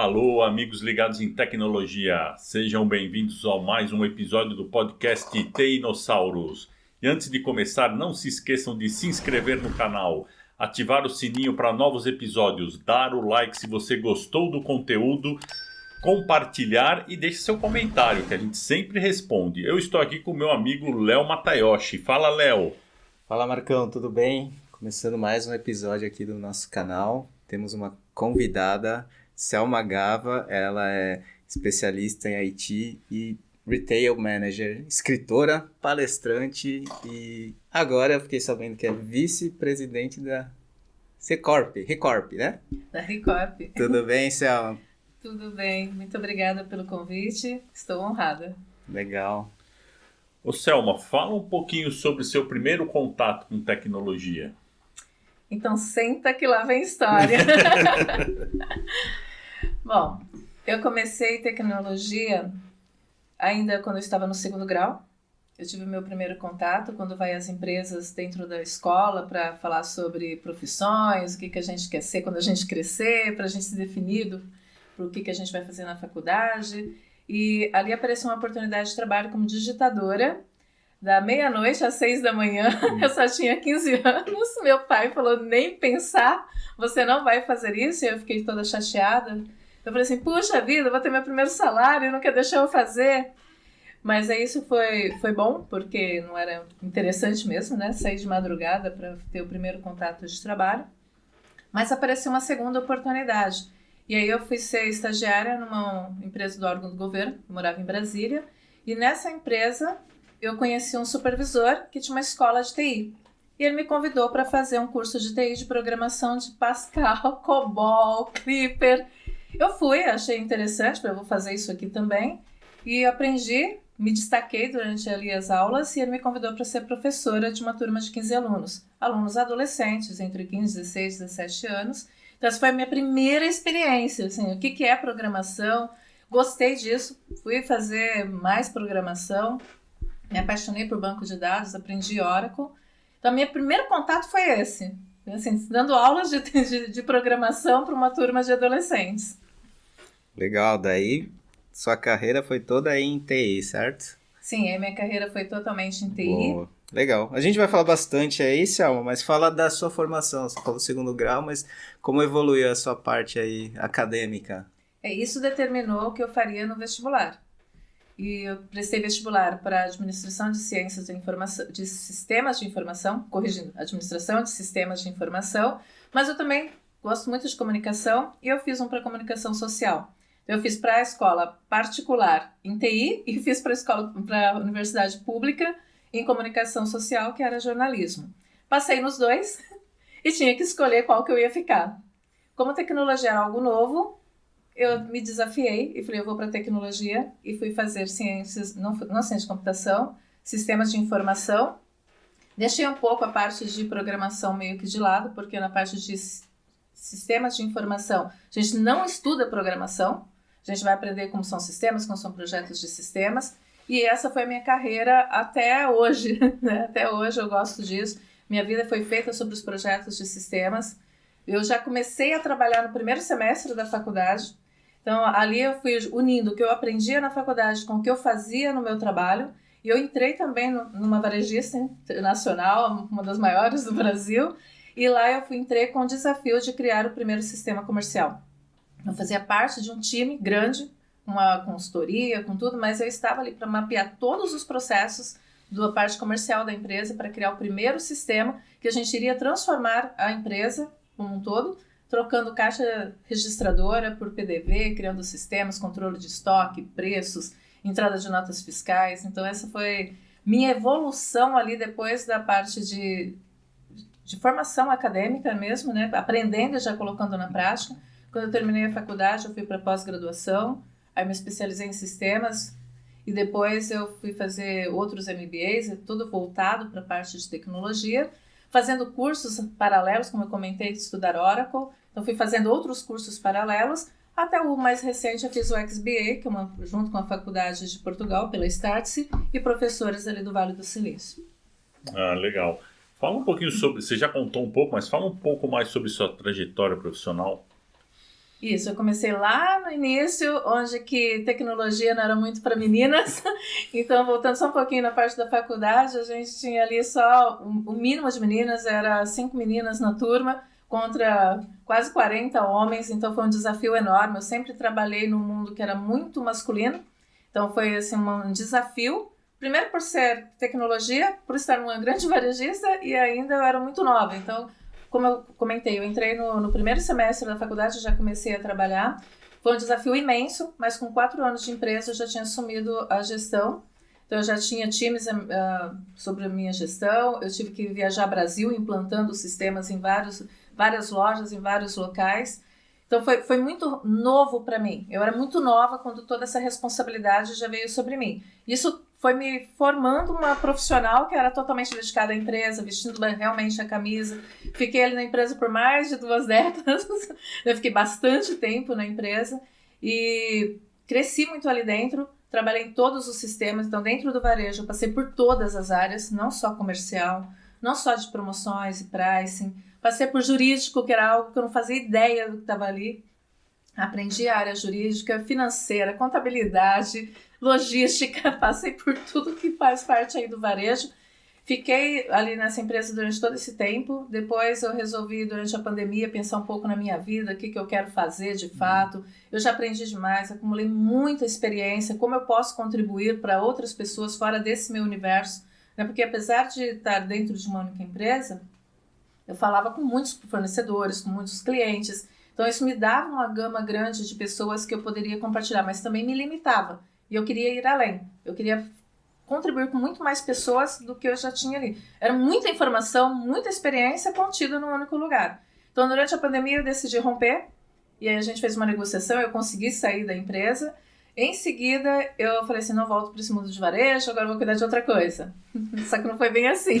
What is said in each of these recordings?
Alô, amigos ligados em tecnologia. Sejam bem-vindos a mais um episódio do podcast TInossauros. E antes de começar, não se esqueçam de se inscrever no canal, ativar o sininho para novos episódios, dar o like se você gostou do conteúdo, compartilhar e deixe seu comentário, que a gente sempre responde. Eu estou aqui com o meu amigo Léo Matayoshi. Fala, Léo. Fala, Marcão, tudo bem? Começando mais um episódio aqui do nosso canal. Temos uma convidada, Selma Gava. Ela é especialista em IT e Retail Manager, escritora, palestrante e agora eu fiquei sabendo que é vice-presidente da Recorp, né? Da Recorp. Tudo bem, Selma? Tudo bem, muito obrigada pelo convite, estou honrada. Legal. Ô Selma, fala um pouquinho sobre seu primeiro contato com tecnologia. Então senta que lá vem história. Bom, eu comecei tecnologia ainda quando eu estava no segundo grau. Eu tive meu primeiro contato quando vai às empresas dentro da escola para falar sobre profissões, o que a gente quer ser quando a gente crescer, para a gente se definir para o que a gente vai fazer na faculdade. E ali apareceu uma oportunidade de trabalho como digitadora, da meia-noite às 6 da manhã. Eu só tinha 15 anos, meu pai falou, nem pensar, você não vai fazer isso, e eu fiquei toda chateada. Eu falei assim, puxa vida, vou ter meu primeiro salário, não quer deixar eu fazer. Mas aí isso foi bom, porque não era interessante mesmo, né, sair de madrugada para ter o primeiro contato de trabalho. Mas apareceu uma segunda oportunidade. E aí eu fui ser estagiária numa empresa do órgão do governo, eu morava em Brasília, e nessa empresa eu conheci um supervisor que tinha uma escola de TI. E ele me convidou para fazer um curso de TI de programação de Pascal, COBOL, Clipper. Eu fui, achei interessante, falei, vou fazer isso aqui também. E aprendi, me destaquei durante ali as aulas e ele me convidou para ser professora de uma turma de 15 alunos. Alunos adolescentes, entre 15 e 16 e 17 anos. Então essa foi a minha primeira experiência, assim, o que é programação. Gostei disso, fui fazer mais programação. Me apaixonei por banco de dados, aprendi Oracle. Então, meu primeiro contato foi esse. Assim, dando aulas de programação para uma turma de adolescentes. Legal, daí sua carreira foi toda aí em TI, certo? Sim, aí minha carreira foi totalmente em TI. Boa. Legal. A gente vai falar bastante aí, Selma, mas fala da sua formação. Você falou segundo grau, mas como evoluiu a sua parte aí acadêmica? Isso determinou o que eu faria no vestibular. E eu prestei vestibular para administração de ciências da informação, de sistemas de informação, corrigindo, administração de sistemas de informação, mas eu também gosto muito de comunicação e eu fiz um para comunicação social. Eu fiz para a escola particular em TI e fiz para a universidade pública em comunicação social, que era jornalismo. Passei nos dois e tinha que escolher qual que eu ia ficar. Como tecnologia era algo novo, eu me desafiei e falei, eu vou para tecnologia e fui fazer ciências, não ciência de computação, sistemas de informação. Deixei um pouco a parte de programação meio que de lado, porque na parte de sistemas de informação, a gente não estuda programação, a gente vai aprender como são sistemas, como são projetos de sistemas, e essa foi a minha carreira até hoje, né? Até hoje eu gosto disso. Minha vida foi feita sobre os projetos de sistemas. Eu já comecei a trabalhar no primeiro semestre da faculdade. Então, ali eu fui unindo o que eu aprendia na faculdade com o que eu fazia no meu trabalho. E eu entrei também numa varejista internacional, uma das maiores do Brasil. E lá eu entrei com o desafio de criar o primeiro sistema comercial. Eu fazia parte de um time grande, com uma consultoria, com tudo, mas eu estava ali para mapear todos os processos da parte comercial da empresa para criar o primeiro sistema que a gente iria transformar a empresa como um todo, trocando caixa registradora por PDV, criando sistemas, controle de estoque, preços, entrada de notas fiscais. Então essa foi minha evolução ali depois da parte de formação acadêmica mesmo, né? Aprendendo e já colocando na prática. Quando eu terminei a faculdade, eu fui para pós-graduação, aí me especializei em sistemas e depois eu fui fazer outros MBAs, tudo voltado para a parte de tecnologia, fazendo cursos paralelos, como eu comentei, de estudar Oracle. Então, fui fazendo outros cursos paralelos, até o mais recente eu fiz o XBA, que é junto com a Faculdade de Portugal, pela Startse, e professores ali do Vale do Silício. Ah, legal. Fala um pouquinho sobre, você já contou um pouco, mas fala um pouco mais sobre sua trajetória profissional. Isso, eu comecei lá no início, onde que tecnologia não era muito para meninas. Então, voltando só um pouquinho na parte da faculdade, a gente tinha ali só o mínimo de meninas, era 5 meninas na turma, contra quase 40 homens, então foi um desafio enorme. Eu sempre trabalhei num mundo que era muito masculino, então foi assim, um desafio. Primeiro por ser tecnologia, por estar numa grande varejista e ainda eu era muito nova, então... Como eu comentei, eu entrei no primeiro semestre da faculdade, já comecei a trabalhar. Foi um desafio imenso, mas com 4 anos de empresa eu já tinha assumido a gestão. Então eu já tinha times sobre a minha gestão, eu tive que viajar Brasil implantando sistemas em várias lojas, em vários locais. Então foi muito novo para mim. Eu era muito nova quando toda essa responsabilidade já veio sobre mim. Isso foi me formando uma profissional que era totalmente dedicada à empresa, vestindo realmente a camisa. Fiquei ali na empresa por mais de 2 décadas, eu fiquei bastante tempo na empresa e cresci muito ali dentro, trabalhei em todos os sistemas, então dentro do varejo eu passei por todas as áreas, não só comercial, não só de promoções e pricing, passei por jurídico, que era algo que eu não fazia ideia do que estava ali. Aprendi a área jurídica, financeira, contabilidade, logística, passei por tudo que faz parte aí do varejo. Fiquei ali nessa empresa durante todo esse tempo. Depois eu resolvi, durante a pandemia, pensar um pouco na minha vida, o que eu quero fazer de fato. Eu já aprendi demais, acumulei muita experiência, como eu posso contribuir para outras pessoas fora desse meu universo. Né? Porque apesar de estar dentro de uma única empresa, eu falava com muitos fornecedores, com muitos clientes. Então isso me dava uma gama grande de pessoas que eu poderia compartilhar, mas também me limitava. E eu queria ir além. Eu queria contribuir com muito mais pessoas do que eu já tinha ali. Era muita informação, muita experiência contida num único lugar. Então durante a pandemia eu decidi romper. E aí a gente fez uma negociação, eu consegui sair da empresa. Em seguida, eu falei assim, não volto para esse mundo de varejo, agora vou cuidar de outra coisa. Só que não foi bem assim.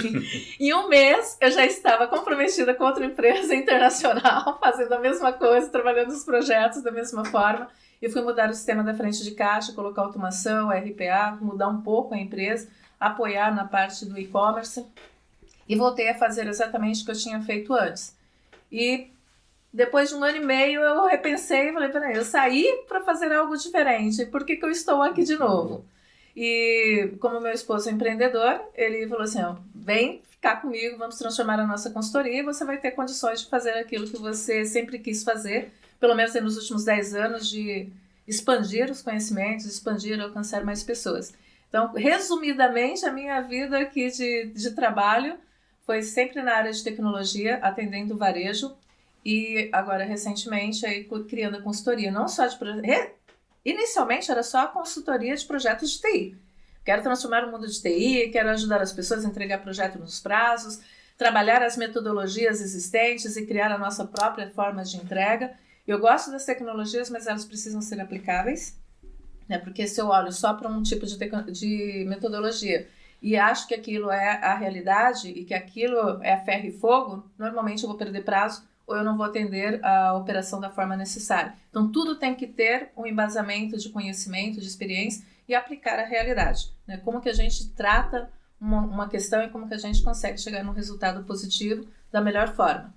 Em um mês, eu já estava comprometida com outra empresa internacional, fazendo a mesma coisa, trabalhando os projetos da mesma forma. Eu fui mudar o sistema da frente de caixa, colocar automação, RPA, mudar um pouco a empresa, apoiar na parte do e-commerce. E voltei a fazer exatamente o que eu tinha feito antes. E... depois de 1 ano e meio, eu repensei e falei, peraí, eu saí para fazer algo diferente, por que eu estou aqui de novo? E como meu esposo é empreendedor, ele falou assim, ó, vem ficar comigo, vamos transformar a nossa consultoria e você vai ter condições de fazer aquilo que você sempre quis fazer, pelo menos nos últimos 10 anos, de expandir os conhecimentos, expandir, alcançar mais pessoas. Então, resumidamente, a minha vida aqui de trabalho foi sempre na área de tecnologia, atendendo o varejo, e agora, recentemente, aí, criando a consultoria, não só de inicialmente era só a consultoria de projetos de TI. Quero transformar o mundo de TI, quero ajudar as pessoas a entregar projetos nos prazos, trabalhar as metodologias existentes e criar a nossa própria forma de entrega. Eu gosto das tecnologias, mas elas precisam ser aplicáveis, né? Porque se eu olho só para um tipo de metodologia e acho que aquilo é a realidade e que aquilo é a ferro e fogo, normalmente eu vou perder prazo ou eu não vou atender a operação da forma necessária. Então, tudo tem que ter um embasamento de conhecimento, de experiência e aplicar a realidade. Né? Como que a gente trata uma questão e como que a gente consegue chegar num resultado positivo da melhor forma.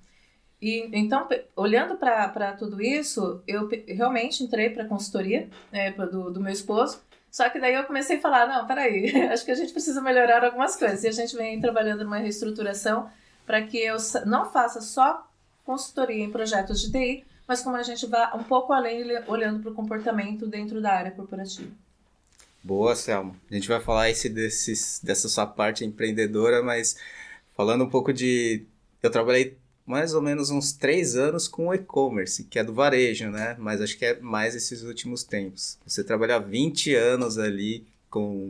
E, então, olhando para tudo isso, eu realmente entrei para a consultoria, né, do meu esposo, só que daí eu comecei a falar, não, peraí, acho que a gente precisa melhorar algumas coisas. E a gente vem trabalhando numa reestruturação para que eu não faça só consultoria em projetos de TI, mas como a gente vá um pouco além, olhando para o comportamento dentro da área corporativa. Boa, Selma. A gente vai falar dessa sua parte empreendedora, mas falando um pouco eu trabalhei mais ou menos uns 3 anos com e-commerce, que é do varejo, né? Mas acho que é mais esses últimos tempos. Você trabalha 20 anos ali,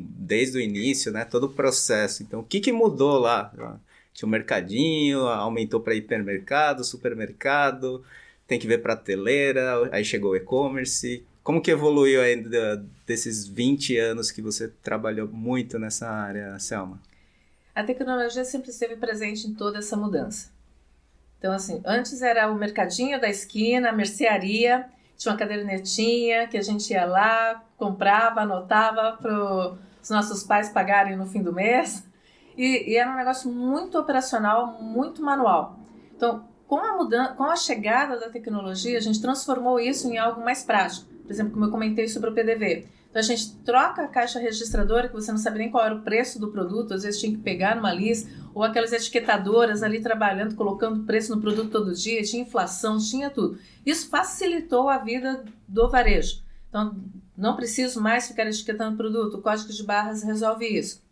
desde o início, né? Todo o processo. Então, o que mudou lá? Tinha um mercadinho, aumentou para hipermercado, supermercado, tem que ver prateleira, aí chegou o e-commerce. Como que evoluiu ainda desses 20 anos que você trabalhou muito nessa área, Selma? A tecnologia sempre esteve presente em toda essa mudança. Então, assim, antes era o mercadinho da esquina, a mercearia, tinha uma cadernetinha que a gente ia lá, comprava, anotava para os nossos pais pagarem no fim do mês. E era um negócio muito operacional, muito manual. Então, com a chegada da tecnologia, a gente transformou isso em algo mais prático. Por exemplo, como eu comentei sobre o PDV. Então, a gente troca a caixa registradora, que você não sabe nem qual era o preço do produto, às vezes tinha que pegar numa lista, ou aquelas etiquetadoras ali trabalhando, colocando preço no produto todo dia, tinha inflação, tinha tudo. Isso facilitou a vida do varejo. Então, não preciso mais ficar etiquetando produto, o código de barras resolve isso.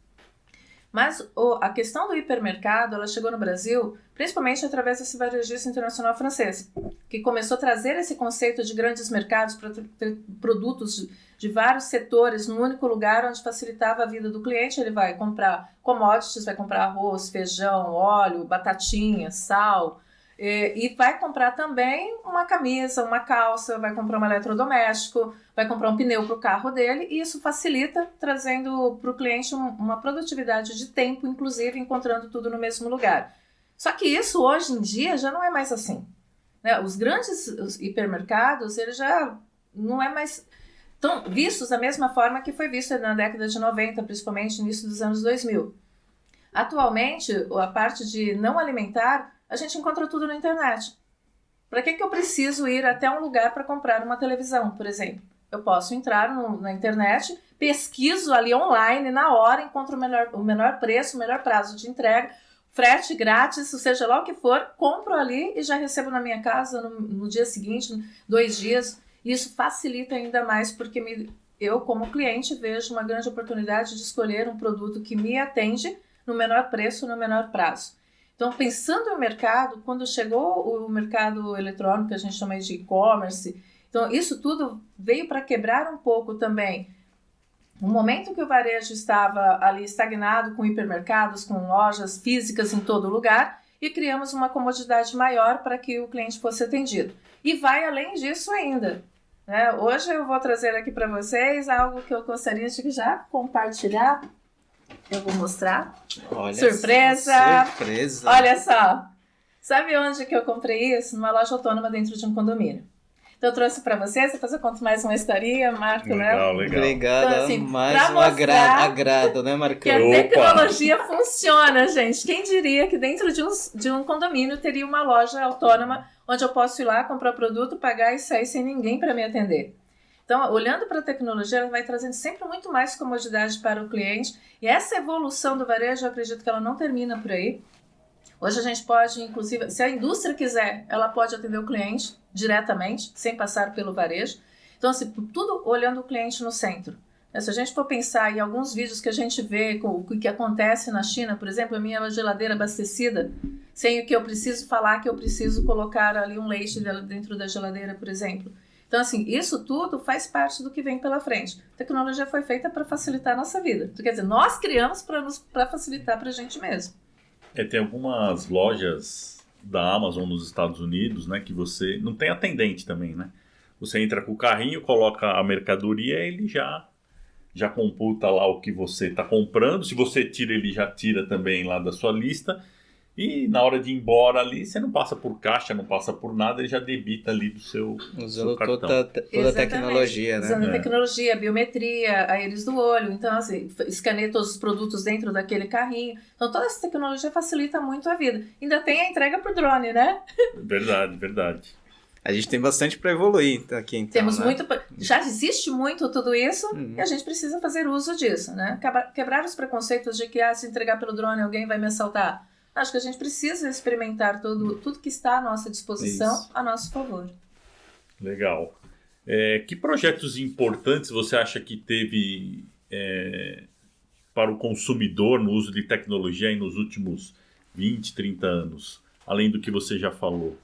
Mas a questão do hipermercado, ela chegou no Brasil principalmente através desse varejista internacional francês, que começou a trazer esse conceito de grandes mercados para ter produtos de vários setores num único lugar, onde facilitava a vida do cliente. Ele vai comprar commodities, vai comprar arroz, feijão, óleo, batatinha, sal, e vai comprar também uma camisa, uma calça, vai comprar um eletrodoméstico, vai comprar um pneu para o carro dele, e isso facilita, trazendo para o cliente uma produtividade de tempo, inclusive encontrando tudo no mesmo lugar. Só que isso hoje em dia já não é mais assim, né? Os grandes hipermercados, eles já não é mais tão vistos da mesma forma que foi visto na década de 90, principalmente no início dos anos 2000. Atualmente, a parte de não alimentar, a gente encontra tudo na internet. Para que eu preciso ir até um lugar para comprar uma televisão, por exemplo? Eu posso entrar na internet, pesquiso ali online, na hora, encontro o menor preço, o melhor prazo de entrega, frete grátis, seja lá o que for, compro ali e já recebo na minha casa no dia seguinte, 2 dias. Isso facilita ainda mais, porque eu, como cliente, vejo uma grande oportunidade de escolher um produto que me atende no menor preço, no menor prazo. Então, pensando no mercado, quando chegou o mercado eletrônico, que a gente chama de e-commerce, então isso tudo veio para quebrar um pouco também. No momento que o varejo estava ali estagnado, com hipermercados, com lojas físicas em todo lugar, e criamos uma comodidade maior para que o cliente fosse atendido. E vai além disso ainda, né? Hoje eu vou trazer aqui para vocês algo que eu gostaria de já compartilhar. Eu vou mostrar. Olha, surpresa! Surpresa! Olha só! Sabe onde que eu comprei isso? Numa loja autônoma dentro de um condomínio. Então eu trouxe para vocês, depois eu conto mais uma historinha, Marco, legal, né? Legal. Obrigada, Então, assim, mais um agrado, né, Marcão? Que a tecnologia funciona, gente. Quem diria que dentro de um condomínio teria uma loja autônoma onde eu posso ir lá, comprar produto, pagar e sair sem ninguém para me atender. Então, olhando para a tecnologia, ela vai trazendo sempre muito mais comodidade para o cliente. E essa evolução do varejo, eu acredito que ela não termina por aí. Hoje a gente pode, inclusive, se a indústria quiser, ela pode atender o cliente diretamente, sem passar pelo varejo. Então, assim, tudo olhando o cliente no centro. Se a gente for pensar em alguns vídeos que a gente vê, o que acontece na China, por exemplo, a minha geladeira abastecida, sem o que eu preciso falar, que eu preciso colocar ali um leite dentro da geladeira, por exemplo. Então, assim, isso tudo faz parte do que vem pela frente. A tecnologia foi feita para facilitar a nossa vida. Então, quer dizer, nós criamos para facilitar para a gente mesmo. Tem algumas lojas da Amazon nos Estados Unidos, né, que você não tem atendente também, né? Você entra com o carrinho, coloca a mercadoria, ele já computa lá o que você está comprando. Se você tira, ele já tira também lá da sua lista. E na hora de ir embora ali, você não passa por caixa, não passa por nada, ele já debita ali do seu cartão. Toda a tecnologia, né? Usando a tecnologia, a biometria, a íris do olho. Então, assim, escaneia todos os produtos dentro daquele carrinho. Então, toda essa tecnologia facilita muito a vida. Ainda tem a entrega por drone, né? Verdade. A gente tem bastante para evoluir aqui, então. Temos né? muito. Já existe muito tudo isso e a gente precisa fazer uso disso, né? Quebrar os preconceitos de que se entregar pelo drone alguém vai me assaltar. Acho que a gente precisa experimentar tudo que está à nossa disposição a nosso favor. Legal. Que projetos importantes você acha que teve para o consumidor no uso de tecnologia nos últimos 20, 30 anos? Além do que você já falou.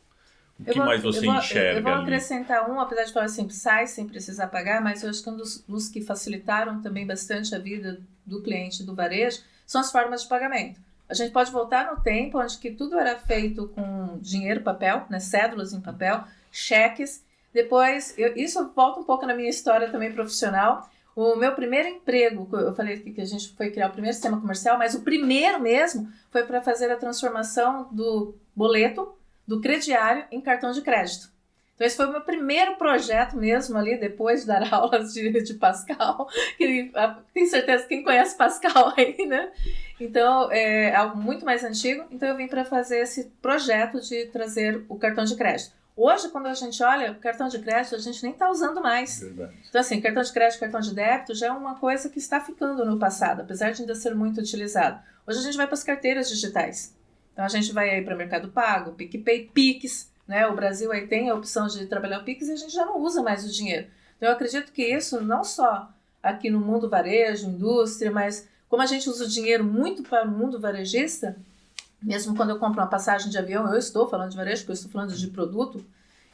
O que mais você enxerga? Eu vou ali? acrescentar apesar de falar assim, sai sem precisar pagar, mas eu acho que um dos que facilitaram também bastante a vida do cliente do varejo são as formas de pagamento. A gente pode voltar no tempo onde que tudo era feito com dinheiro, papel, né, cédulas em papel, cheques. Depois, isso volta um pouco na minha história também profissional. O meu primeiro emprego, eu falei que a gente foi criar o primeiro sistema comercial, mas o primeiro mesmo foi para fazer a transformação do boleto, do crediário, em cartão de crédito. Então, esse foi o meu primeiro projeto mesmo ali, depois de dar aulas de Pascal. Tenho certeza que quem conhece Pascal aí, né? Então, é algo muito mais antigo. Então, eu vim para fazer esse projeto de trazer o cartão de crédito. Hoje, quando a gente olha, o cartão de crédito a gente nem está usando mais. Verdade. Então, assim, cartão de crédito, cartão de débito já é uma coisa que está ficando no passado, apesar de ainda ser muito utilizado. Hoje a gente vai para as carteiras digitais. Então, a gente vai aí para Mercado Pago, PicPay, Pix, né? O Brasil aí tem a opção de trabalhar o Pix e a gente já não usa mais o dinheiro. Então, eu acredito que isso, não só aqui no mundo varejo, indústria, mas como a gente usa o dinheiro muito para o mundo varejista, mesmo quando eu compro uma passagem de avião, eu estou falando de varejo, porque eu estou falando de produto,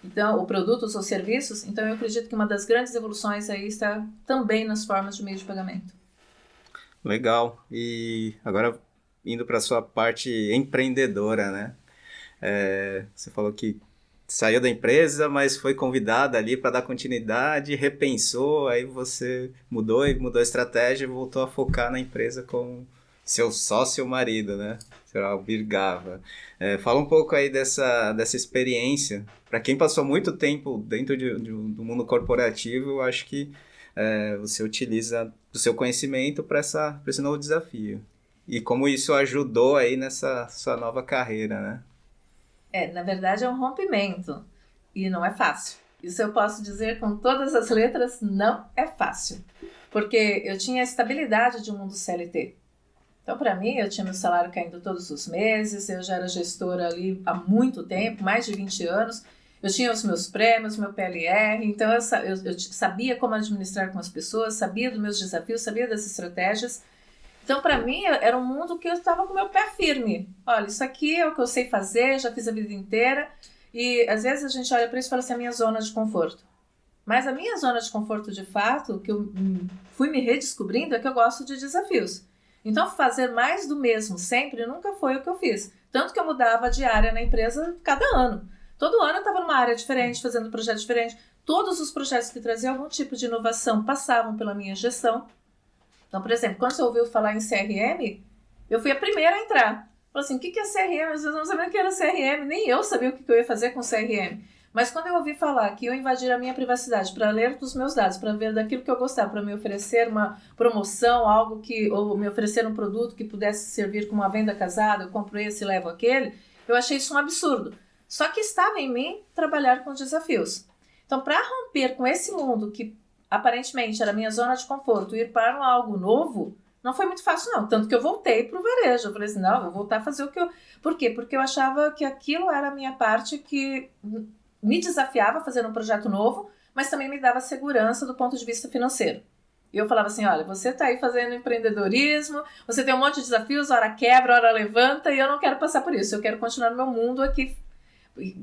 então, ou produtos ou serviços, então eu acredito que uma das grandes evoluções aí está também nas formas de meio de pagamento. Legal. E agora, indo para a sua parte empreendedora, né? Você falou que saiu da empresa, mas foi convidada ali para dar continuidade, repensou, aí você mudou a estratégia e voltou a focar na empresa com seu sócio marido, né? Seu Albir Gava. Fala um pouco aí dessa experiência. Para quem passou muito tempo dentro do mundo corporativo, eu acho que você utiliza o seu conhecimento para esse novo desafio. E como isso ajudou aí nessa sua nova carreira, né? Na verdade é um rompimento e não é fácil. Isso eu posso dizer com todas as letras, não é fácil. Porque eu tinha a estabilidade de um mundo CLT. Então, para mim, eu tinha meu salário caindo todos os meses, eu já era gestora ali há muito tempo, mais de 20 anos, eu tinha os meus prêmios, meu PLR, então eu sabia como administrar com as pessoas, sabia dos meus desafios, sabia das estratégias. Então, para mim, era um mundo que eu estava com o meu pé firme. Olha, isso aqui é o que eu sei fazer, já fiz a vida inteira. E, às vezes, a gente olha para isso e fala assim, a minha zona de conforto. Mas a minha zona de conforto, de fato, que eu fui me redescobrindo, é que eu gosto de desafios. Então, fazer mais do mesmo sempre nunca foi o que eu fiz. Tanto que eu mudava de área na empresa cada ano. Todo ano eu estava numa área diferente, fazendo um projeto diferente. Todos os projetos que traziam algum tipo de inovação passavam pela minha gestão. Então, por exemplo, quando você ouviu falar em CRM, eu fui a primeira a entrar. Falei assim, o que é CRM? Vocês não sabiam o que era CRM, nem eu sabia o que eu ia fazer com CRM. Mas quando eu ouvi falar que eu invadir a minha privacidade para ler dos meus dados, para ver daquilo que eu gostava, para me oferecer uma promoção, ou me oferecer um produto que pudesse servir como uma venda casada, eu compro esse e levo aquele, eu achei isso um absurdo. Só que estava em mim trabalhar com desafios. Então, para romper com esse mundo que aparentemente era a minha zona de conforto, ir para algo novo, não foi muito fácil não, tanto que eu voltei para o varejo, eu falei assim, não, vou voltar a fazer o que eu... Por quê? Porque eu achava que aquilo era a minha parte que me desafiava a fazer um projeto novo, mas também me dava segurança do ponto de vista financeiro. E eu falava assim, olha, você está aí fazendo empreendedorismo, você tem um monte de desafios, hora quebra, hora levanta, e eu não quero passar por isso, eu quero continuar no meu mundo aqui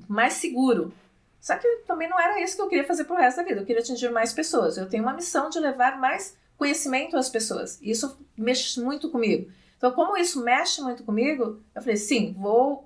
mais seguro. Só que também não era isso que eu queria fazer pro resto da vida, eu queria atingir mais pessoas, eu tenho uma missão de levar mais conhecimento às pessoas, e isso mexe muito comigo. Então, como isso mexe muito comigo, eu falei, sim, vou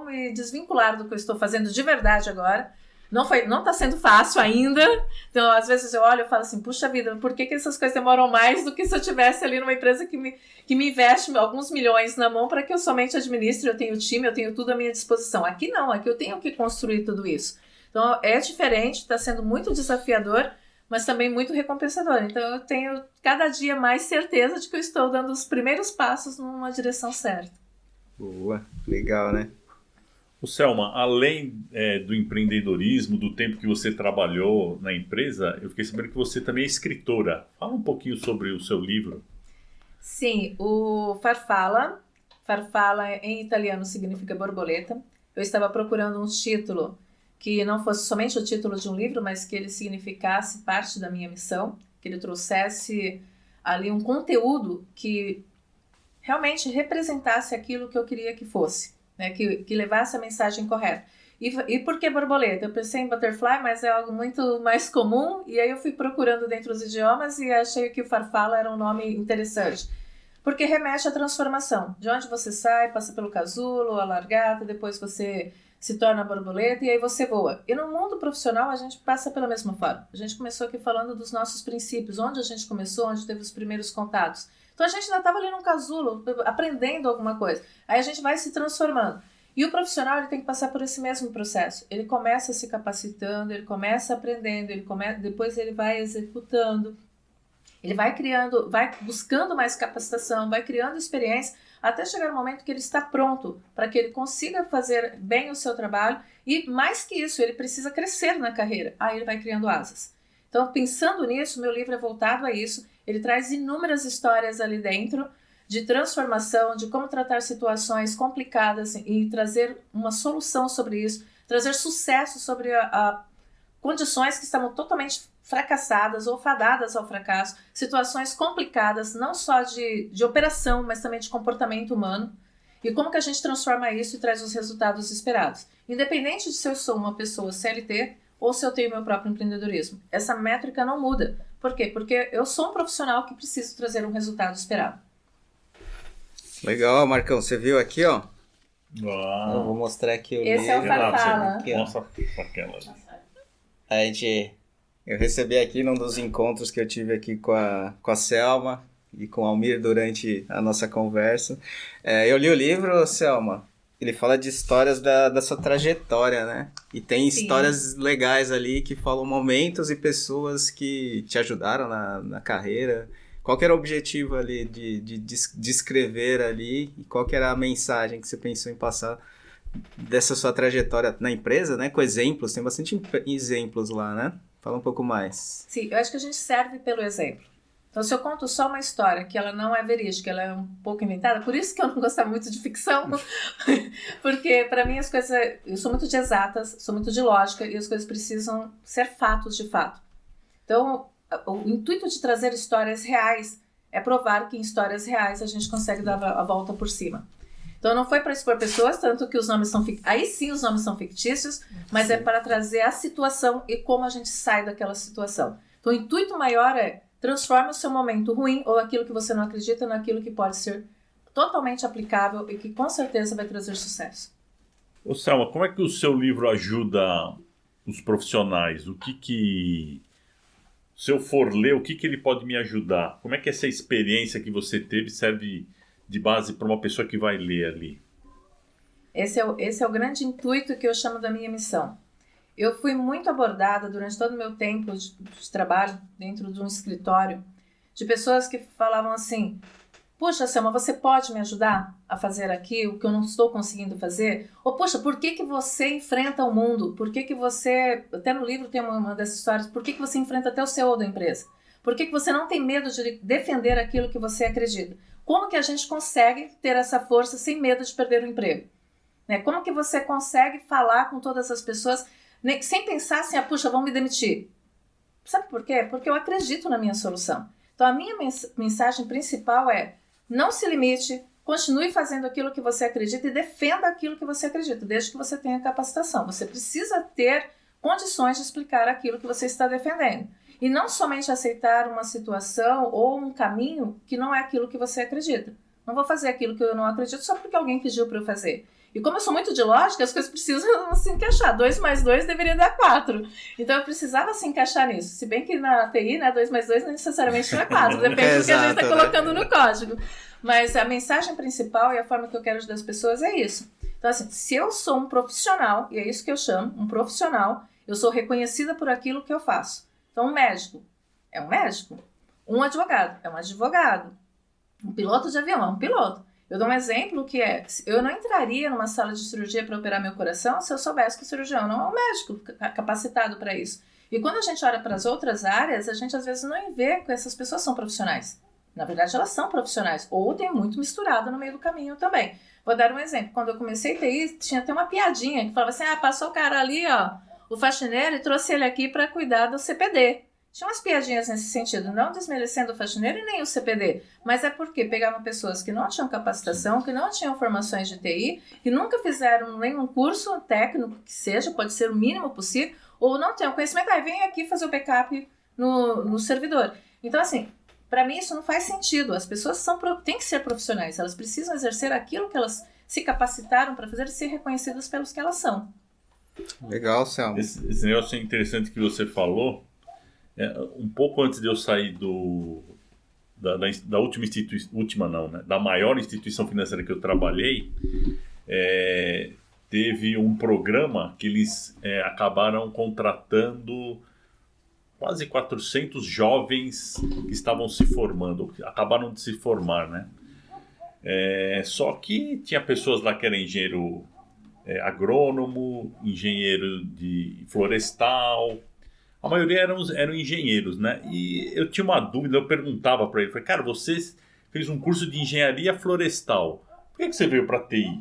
me desvincular do que eu estou fazendo de verdade agora. Não está sendo fácil ainda, então às vezes eu olho e falo assim, puxa vida, por que essas coisas demoram mais do que se eu tivesse ali numa empresa que me investe alguns milhões na mão para que eu somente administre, eu tenho time, eu tenho tudo à minha disposição. Aqui não, aqui eu tenho que construir tudo isso. Então é diferente, está sendo muito desafiador, mas também muito recompensador. Então eu tenho cada dia mais certeza de que eu estou dando os primeiros passos numa direção certa. Boa, legal, né? O Selma, além do empreendedorismo, do tempo que você trabalhou na empresa, eu fiquei sabendo que você também é escritora. Fala um pouquinho sobre o seu livro. Sim, o Farfalla em italiano significa borboleta. Eu estava procurando um título que não fosse somente o título de um livro, mas que ele significasse parte da minha missão, que ele trouxesse ali um conteúdo que realmente representasse aquilo que eu queria que fosse. Né, que levasse a mensagem correta. E por que borboleta? Eu pensei em butterfly, mas é algo muito mais comum, e aí eu fui procurando dentro dos idiomas e achei que o Farfalla era um nome interessante, porque remete à transformação, de onde você sai, passa pelo casulo, a largata, depois você se torna borboleta e aí você voa. E no mundo profissional a gente passa pela mesma forma. A gente começou aqui falando dos nossos princípios, onde a gente começou, onde teve os primeiros contatos. Então a gente ainda estava ali num casulo, aprendendo alguma coisa. Aí a gente vai se transformando. E o profissional ele tem que passar por esse mesmo processo. Ele começa se capacitando, ele começa aprendendo, depois ele vai executando, ele vai criando, vai buscando mais capacitação, vai criando experiência, até chegar o momento que ele está pronto para que ele consiga fazer bem o seu trabalho e, mais que isso, ele precisa crescer na carreira. Aí ele vai criando asas. Então, pensando nisso, meu livro é voltado a isso. Ele traz inúmeras histórias ali dentro de transformação, de como tratar situações complicadas e trazer uma solução sobre isso, trazer sucesso sobre condições que estavam totalmente fracassadas ou fadadas ao fracasso, situações complicadas, não só de operação, mas também de comportamento humano, e como que a gente transforma isso e traz os resultados esperados. Independente de se eu sou uma pessoa CLT ou se eu tenho meu próprio empreendedorismo. Essa métrica não muda. Por quê? Porque eu sou um profissional que preciso trazer um resultado esperado. Legal, Marcão. Você viu aqui, ó? Uau. Eu vou mostrar aqui o Esse livro. é o Farfala. Aqui, ó. Nossa, aquela. Eu recebi aqui num dos encontros que eu tive aqui com a Selma e com o Almir durante a nossa conversa. Eu li o livro, Selma. Ele fala de histórias da sua trajetória, né? E tem Sim. histórias legais ali que falam momentos e pessoas que te ajudaram na carreira. Qual que era o objetivo ali de escrever ali? E qual que era a mensagem que você pensou em passar dessa sua trajetória na empresa, né? Com exemplos, tem bastante exemplos lá, né? Fala um pouco mais. Sim, eu acho que a gente serve pelo exemplo. Então, se eu conto só uma história que ela não é verídica, ela é um pouco inventada, por isso que eu não gostava muito de ficção, porque para mim as coisas, eu sou muito de exatas, sou muito de lógica e as coisas precisam ser fatos de fato. Então, o intuito de trazer histórias reais é provar que em histórias reais a gente consegue dar a volta por cima. Então, não foi para expor pessoas, tanto que os nomes são aí sim os nomes são fictícios, mas é para trazer a situação e como a gente sai daquela situação. Então, o intuito maior é transforme o seu momento ruim ou aquilo que você não acredita naquilo que pode ser totalmente aplicável e que com certeza vai trazer sucesso. Ô Selma, como é que o seu livro ajuda os profissionais? Se eu for ler, o que ele pode me ajudar? Como é que essa experiência que você teve serve de base para uma pessoa que vai ler ali? Esse é o grande intuito que eu chamo da minha missão. Eu fui muito abordada durante todo o meu tempo de trabalho dentro de um escritório de pessoas que falavam assim: puxa, Selma, você pode me ajudar a fazer aqui o que eu não estou conseguindo fazer? Ou, puxa, por que você enfrenta o mundo? Por que você... Até no livro tem uma dessas histórias. Por que você enfrenta até o CEO da empresa? Por que você não tem medo de defender aquilo que você acredita? Como que a gente consegue ter essa força sem medo de perder o emprego? Como que você consegue falar com todas as pessoas sem pensar assim, puxa, vão me demitir? Sabe por quê? Porque eu acredito na minha solução. Então, a minha mensagem principal é: não se limite, continue fazendo aquilo que você acredita e defenda aquilo que você acredita, desde que você tenha capacitação. Você precisa ter condições de explicar aquilo que você está defendendo. E não somente aceitar uma situação ou um caminho que não é aquilo que você acredita. Não vou fazer aquilo que eu não acredito só porque alguém pediu para eu fazer. E como eu sou muito de lógica, as coisas precisam se encaixar. 2 mais 2 deveria dar 4. Então eu precisava se encaixar nisso. Se bem que na TI, 2 mais 2 não necessariamente não é 4. Depende do que a gente está colocando no código. Mas a mensagem principal e a forma que eu quero ajudar as pessoas é isso. Então, assim, se eu sou um profissional, e é isso que eu chamo, um profissional, eu sou reconhecida por aquilo que eu faço. Então, um médico é um médico. Um advogado é um advogado. Um piloto de avião é um piloto. Eu dou um exemplo que eu não entraria numa sala de cirurgia para operar meu coração se eu soubesse que o cirurgião não é um médico capacitado para isso. E quando a gente olha para as outras áreas, a gente às vezes não vê que essas pessoas são profissionais. Na verdade, elas são profissionais. Ou tem muito misturado no meio do caminho também. Vou dar um exemplo. Quando eu comecei TI, tinha até uma piadinha que falava assim: passou o cara ali, o faxineiro, e trouxe ele aqui para cuidar do CPD. Tinha umas piadinhas nesse sentido, não desmerecendo o faxineiro e nem o CPD, mas é porque pegavam pessoas que não tinham capacitação, que não tinham formações de TI, que nunca fizeram nenhum curso técnico que seja, pode ser o mínimo possível, ou não tinham conhecimento, vem aqui fazer o backup no servidor. Então, assim, para mim isso não faz sentido. As pessoas têm que ser profissionais, elas precisam exercer aquilo que elas se capacitaram para fazer e ser reconhecidas pelos que elas são. Legal, Selma. Esse negócio interessante que você falou. Um pouco antes de eu sair da última instituição, da maior instituição financeira que eu trabalhei, teve um programa que eles acabaram contratando quase 400 jovens que estavam se formando, que acabaram de se formar, né? Só que tinha pessoas lá que eram engenheiro agrônomo, engenheiro de florestal, a maioria eram engenheiros, né? E eu tinha uma dúvida, eu perguntava para ele, falei, cara, você fez um curso de engenharia florestal, por que você veio para TI?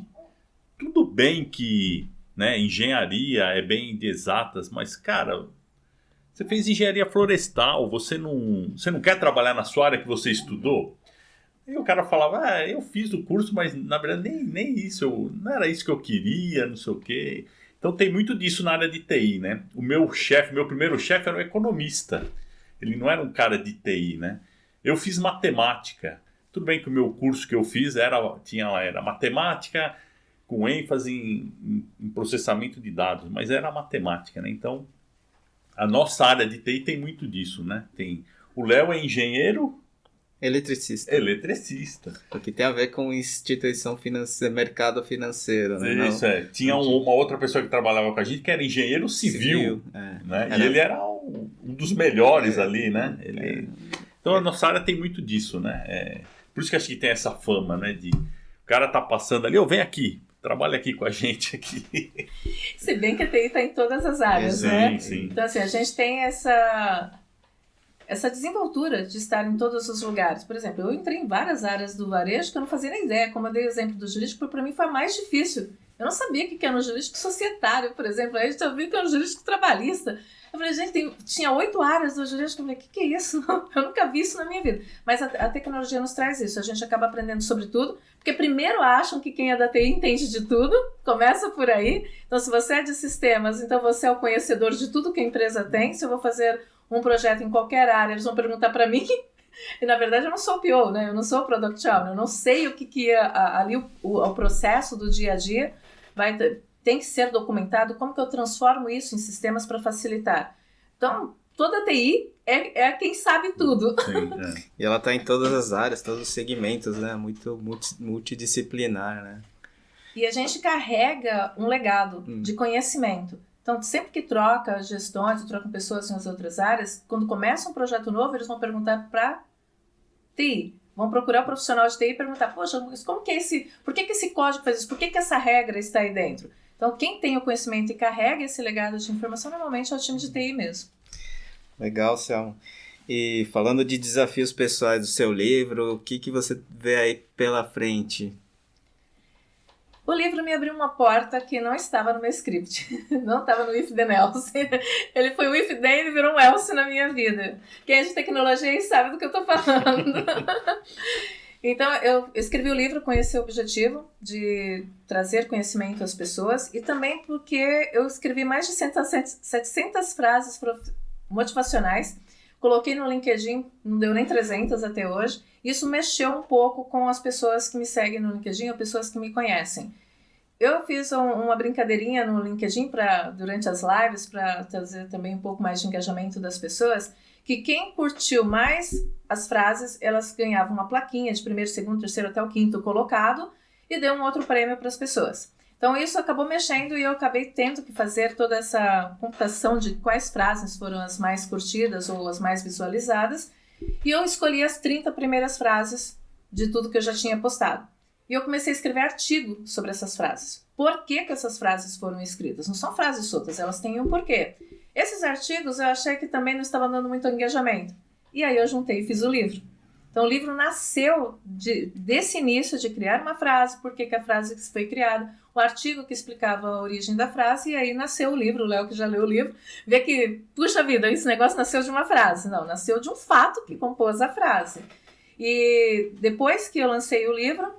Tudo bem que, né, engenharia é bem de exatas, mas, cara, você fez engenharia florestal, você não quer trabalhar na sua área que você estudou? E o cara falava, eu fiz o curso, mas na verdade nem isso, não era isso que eu queria, não sei o quê. Então tem muito disso na área de TI, né? O meu primeiro chefe era um economista, ele não era um cara de TI, né? Eu fiz matemática, tudo bem que o meu curso que eu fiz era matemática com ênfase em processamento de dados, mas era matemática, né? Então, a nossa área de TI tem muito disso, né? O Léo é engenheiro... Eletricista. Porque tem a ver com instituição financeira, mercado financeiro, né? Isso, Tinha uma outra pessoa que trabalhava com a gente que era engenheiro civil, né? E ele era um dos melhores ali, né? Então, a nossa área tem muito disso, né? Por isso que acho que tem essa fama, né? O cara tá passando ali, vem aqui. Trabalha aqui com a gente aqui. Se bem que a TI está em todas as áreas, né? Sim. Então, assim, a gente tem essa desenvoltura de estar em todos os lugares. Por exemplo, eu entrei em várias áreas do varejo que eu não fazia nem ideia. Como eu dei o exemplo do jurídico, porque para mim foi a mais difícil. Eu não sabia o que era um jurídico societário, por exemplo. Aí a gente ouviu que era um jurídico trabalhista. Eu falei, gente, tinha 8 áreas do jurídico. Eu falei, o que é isso? Eu nunca vi isso na minha vida. Mas a tecnologia nos traz isso. A gente acaba aprendendo sobre tudo. Porque primeiro acham que quem é da TI entende de tudo. Começa por aí. Então, se você é de sistemas, então você é o conhecedor de tudo que a empresa tem. Se eu vou fazer um projeto em qualquer área, eles vão perguntar para mim. E, na verdade, eu não sou o PO, né? Eu não sou o Product Owner. Eu não sei o que ali o processo do dia a dia tem que ser documentado. Como que eu transformo isso em sistemas para facilitar? Então, toda a TI é quem sabe tudo. Sim, E ela está em todas as áreas, todos os segmentos, né? Muito multidisciplinar, né? E a gente carrega um legado de conhecimento. Então, sempre que troca gestões, troca pessoas nas outras áreas, quando começa um projeto novo, eles vão perguntar para TI. Vão procurar o profissional de TI e perguntar, poxa, como que por que esse código faz isso? Por que essa regra está aí dentro? Então, quem tem o conhecimento e carrega esse legado de informação, normalmente é o time de TI mesmo. Legal, Selma. E falando de desafios pessoais do seu livro, o que você vê aí pela frente? O livro me abriu uma porta que não estava no meu script. Não estava no if then else. Ele foi o if then e virou um else na minha vida. Quem é de tecnologia aí sabe do que eu estou falando. Então, eu escrevi o livro com esse objetivo de trazer conhecimento às pessoas e também porque eu escrevi mais de 700 frases motivacionais, coloquei no LinkedIn, não deu nem 300 até hoje. Isso mexeu um pouco com as pessoas que me seguem no LinkedIn ou pessoas que me conhecem. Eu fiz uma brincadeirinha no LinkedIn durante as lives para trazer também um pouco mais de engajamento das pessoas, que quem curtiu mais as frases, elas ganhavam uma plaquinha de primeiro, segundo, terceiro até o quinto colocado e deu um outro prêmio para as pessoas. Então isso acabou mexendo e eu acabei tendo que fazer toda essa computação de quais frases foram as mais curtidas ou as mais visualizadas e eu escolhi as 30 primeiras frases de tudo que eu já tinha postado. E eu comecei a escrever artigo sobre essas frases. Por que essas frases foram escritas? Não são frases soltas, elas têm um porquê. Esses artigos eu achei que também não estavam dando muito engajamento. E aí eu juntei e fiz o livro. Então o livro nasceu desse início de criar uma frase, por que a frase foi criada, o artigo que explicava a origem da frase, e aí nasceu o livro. O Léo, que já leu o livro, vê que, puxa vida, esse negócio nasceu de uma frase. Não, nasceu de um fato que compôs a frase. E depois que eu lancei o livro,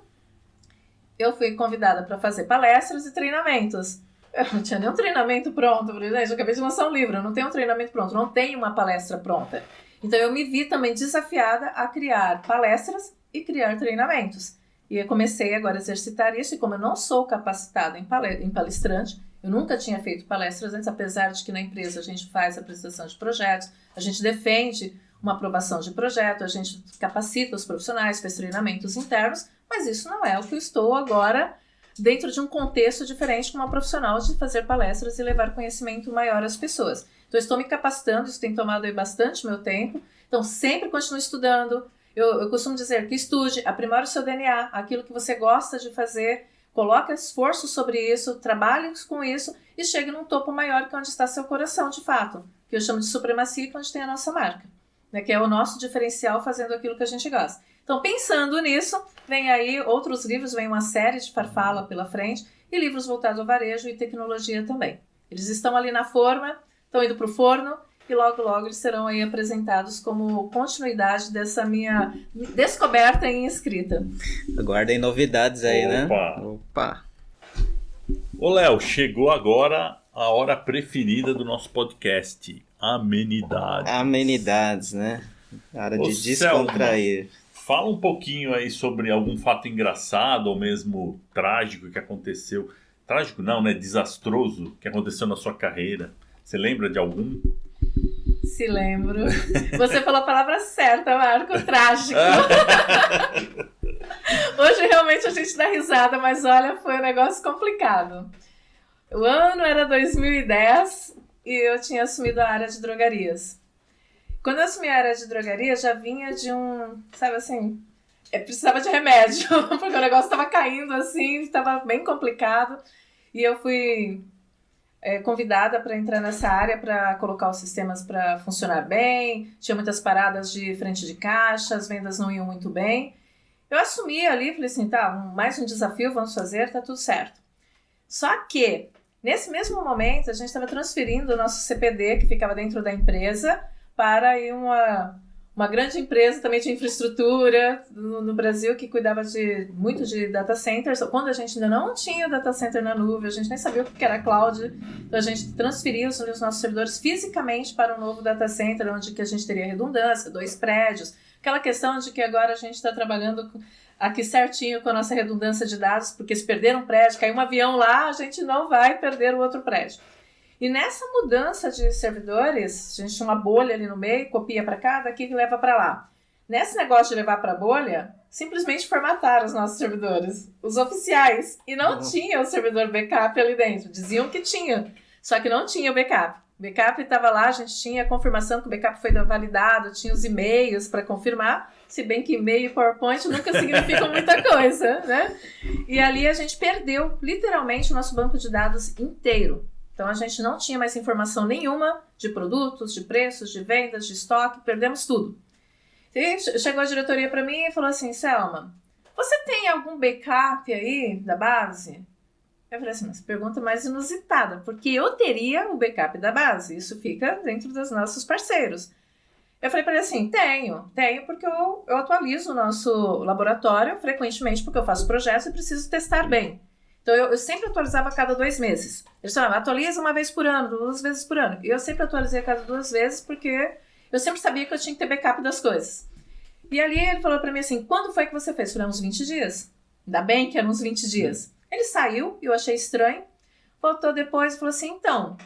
eu fui convidada para fazer palestras e treinamentos. Eu não tinha nenhum treinamento pronto. Eu falei, gente, eu acabei de lançar um livro, eu não tenho um treinamento pronto, não tenho uma palestra pronta. Então eu me vi também desafiada a criar palestras e criar treinamentos. E eu comecei agora a exercitar isso, e como eu não sou capacitada em palestrante, eu nunca tinha feito palestras antes, apesar de que na empresa a gente faz apresentação de projetos, a gente defende uma aprovação de projeto, a gente capacita os profissionais, faz treinamentos internos, mas isso não é o que eu estou agora dentro de um contexto diferente como uma profissional de fazer palestras e levar conhecimento maior às pessoas. Então, estou me capacitando, isso tem tomado aí bastante meu tempo. Então, sempre continuo estudando. Eu costumo dizer que estude, aprimore o seu DNA, aquilo que você gosta de fazer, coloque esforço sobre isso, trabalhe com isso e chegue num topo maior que é onde está seu coração, de fato, que eu chamo de supremacia, que é onde tem a nossa marca, né, que é o nosso diferencial fazendo aquilo que a gente gosta. Então, pensando nisso, vem aí outros livros, vem uma série de farfala pela frente e livros voltados ao varejo e tecnologia também. Eles estão ali na forma, estão indo para o forno, e logo, logo eles serão aí apresentados como continuidade dessa minha descoberta em escrita. Aguardem novidades aí, né? Opa! Ô, Léo, chegou agora a hora preferida do nosso podcast, amenidades. Amenidades, né? Hora de descontrair. Fala um pouquinho aí sobre algum fato engraçado ou mesmo trágico que aconteceu. Trágico não, né? Desastroso que aconteceu na sua carreira. Você lembra de algum? Se lembro. Você falou a palavra certa, Marco, trágico. Hoje realmente a gente dá risada, mas olha, foi um negócio complicado. O ano era 2010 e eu tinha assumido a área de drogarias. Quando eu assumi a área de drogarias, já vinha de um, sabe assim, precisava de remédio, porque o negócio estava caindo assim, estava bem complicado. E eu fui convidada para entrar nessa área para colocar os sistemas para funcionar bem. Tinha muitas paradas de frente de caixa, as vendas não iam muito bem. Eu assumi ali, falei assim, tá, mais um desafio, vamos fazer, tá tudo certo. Só que, nesse mesmo momento, a gente estava transferindo o nosso CPD, que ficava dentro da empresa, para aí uma grande empresa também de infraestrutura no Brasil, que cuidava muito de data centers. Quando a gente ainda não tinha data center na nuvem, a gente nem sabia o que era cloud, então a gente transferia os nossos servidores fisicamente para um novo data center, onde que a gente teria redundância, 2 prédios, aquela questão de que agora a gente está trabalhando aqui certinho com a nossa redundância de dados, porque se perder um prédio, cair um avião lá, a gente não vai perder o outro prédio. E nessa mudança de servidores, a gente tinha uma bolha ali no meio, copia para cá, daqui que leva para lá. Nesse negócio de levar para a bolha, simplesmente formataram os nossos servidores, os oficiais, e não tinha o servidor backup ali dentro. Diziam que tinha, só que não tinha o backup. O backup estava lá, a gente tinha a confirmação que o backup foi validado, tinha os e-mails para confirmar, se bem que e-mail e PowerPoint nunca significam muita coisa, né? E ali a gente perdeu, literalmente, o nosso banco de dados inteiro. Então, a gente não tinha mais informação nenhuma de produtos, de preços, de vendas, de estoque, perdemos tudo. E chegou a diretoria para mim e falou assim, Selma, você tem algum backup aí da base? Eu falei assim, mas pergunta mais inusitada, porque eu teria o backup da base, isso fica dentro dos nossos parceiros. Eu falei para ele assim, tenho porque eu atualizo o nosso laboratório frequentemente, porque eu faço projetos e preciso testar bem. Então, eu sempre atualizava a cada 2 meses. Eles falavam, atualiza 1 vez por ano, 2 vezes por ano. E eu sempre atualizei a cada 2 vezes, porque eu sempre sabia que eu tinha que ter backup das coisas. E ali ele falou pra mim assim, quando foi que você fez? Eu falei, uns 20 dias. Ainda bem que eram uns 20 dias. Ele saiu, eu achei estranho, voltou depois e falou assim, então,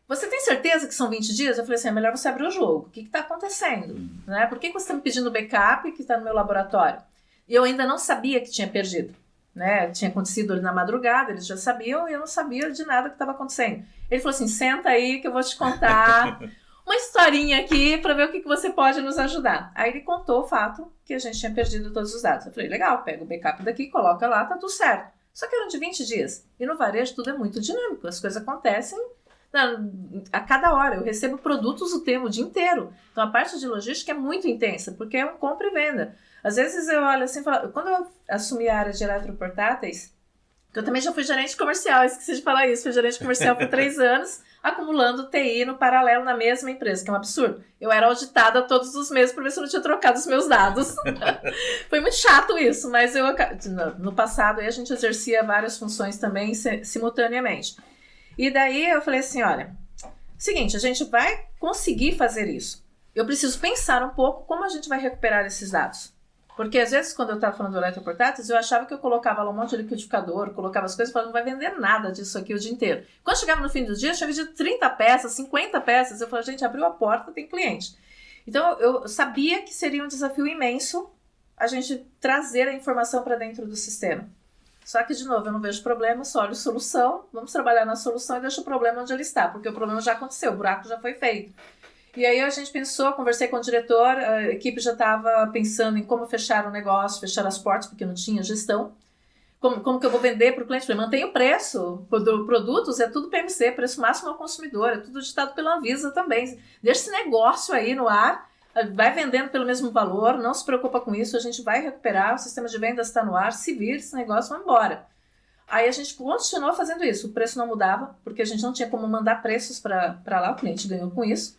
você tem certeza que são 20 dias? Eu falei assim, é melhor você abrir o jogo. O que está acontecendo? Né? Por que você está me pedindo backup que está no meu laboratório? E eu ainda não sabia que tinha perdido. Né? Tinha acontecido ali na madrugada, eles já sabiam e eu não sabia de nada que estava acontecendo. Ele falou assim, senta aí que eu vou te contar uma historinha aqui para ver o que você pode nos ajudar. Aí ele contou o fato que a gente tinha perdido todos os dados. Eu falei, legal, pega o backup daqui, coloca lá, tá tudo certo. Só que eram de 20 dias. E no varejo tudo é muito dinâmico, as coisas acontecem a cada hora. Eu recebo produtos o dia inteiro. Então a parte de logística é muito intensa, porque é um compra e venda. Às vezes eu olho assim, quando eu assumi a área de eletroportáteis, que eu também já fui gerente comercial, esqueci de falar isso, fui gerente comercial por 3 anos, acumulando TI no paralelo na mesma empresa, que é um absurdo. Eu era auditada todos os meses para ver se eu não tinha trocado os meus dados. Foi muito chato isso, mas no passado a gente exercia várias funções também simultaneamente. E daí eu falei assim, olha, seguinte, a gente vai conseguir fazer isso. Eu preciso pensar um pouco como a gente vai recuperar esses dados. Porque às vezes quando eu estava falando do eletroportáteis, eu achava que eu colocava lá um monte de liquidificador, colocava as coisas e falava, não vai vender nada disso aqui o dia inteiro. Quando chegava no fim do dia, eu tinha vendido 30 peças, 50 peças. Eu falei, gente, abriu a porta, tem cliente. Então eu sabia que seria um desafio imenso a gente trazer a informação para dentro do sistema. Só que, de novo, eu não vejo problema, só olho solução, vamos trabalhar na solução e deixa o problema onde ele está, porque o problema já aconteceu, o buraco já foi feito. E aí a gente pensou, conversei com o diretor, a equipe já estava pensando em como fechar o negócio, fechar as portas, porque não tinha gestão. Como que eu vou vender para o cliente? Falei, mantém o preço. Produtos é tudo PMC, preço máximo ao consumidor, é tudo ditado pela Anvisa também. Deixa esse negócio aí no ar, vai vendendo pelo mesmo valor, não se preocupa com isso, a gente vai recuperar, o sistema de vendas está no ar, se vir esse negócio, vai embora. Aí a gente continuou fazendo isso, o preço não mudava, porque a gente não tinha como mandar preços para lá, o cliente ganhou com isso.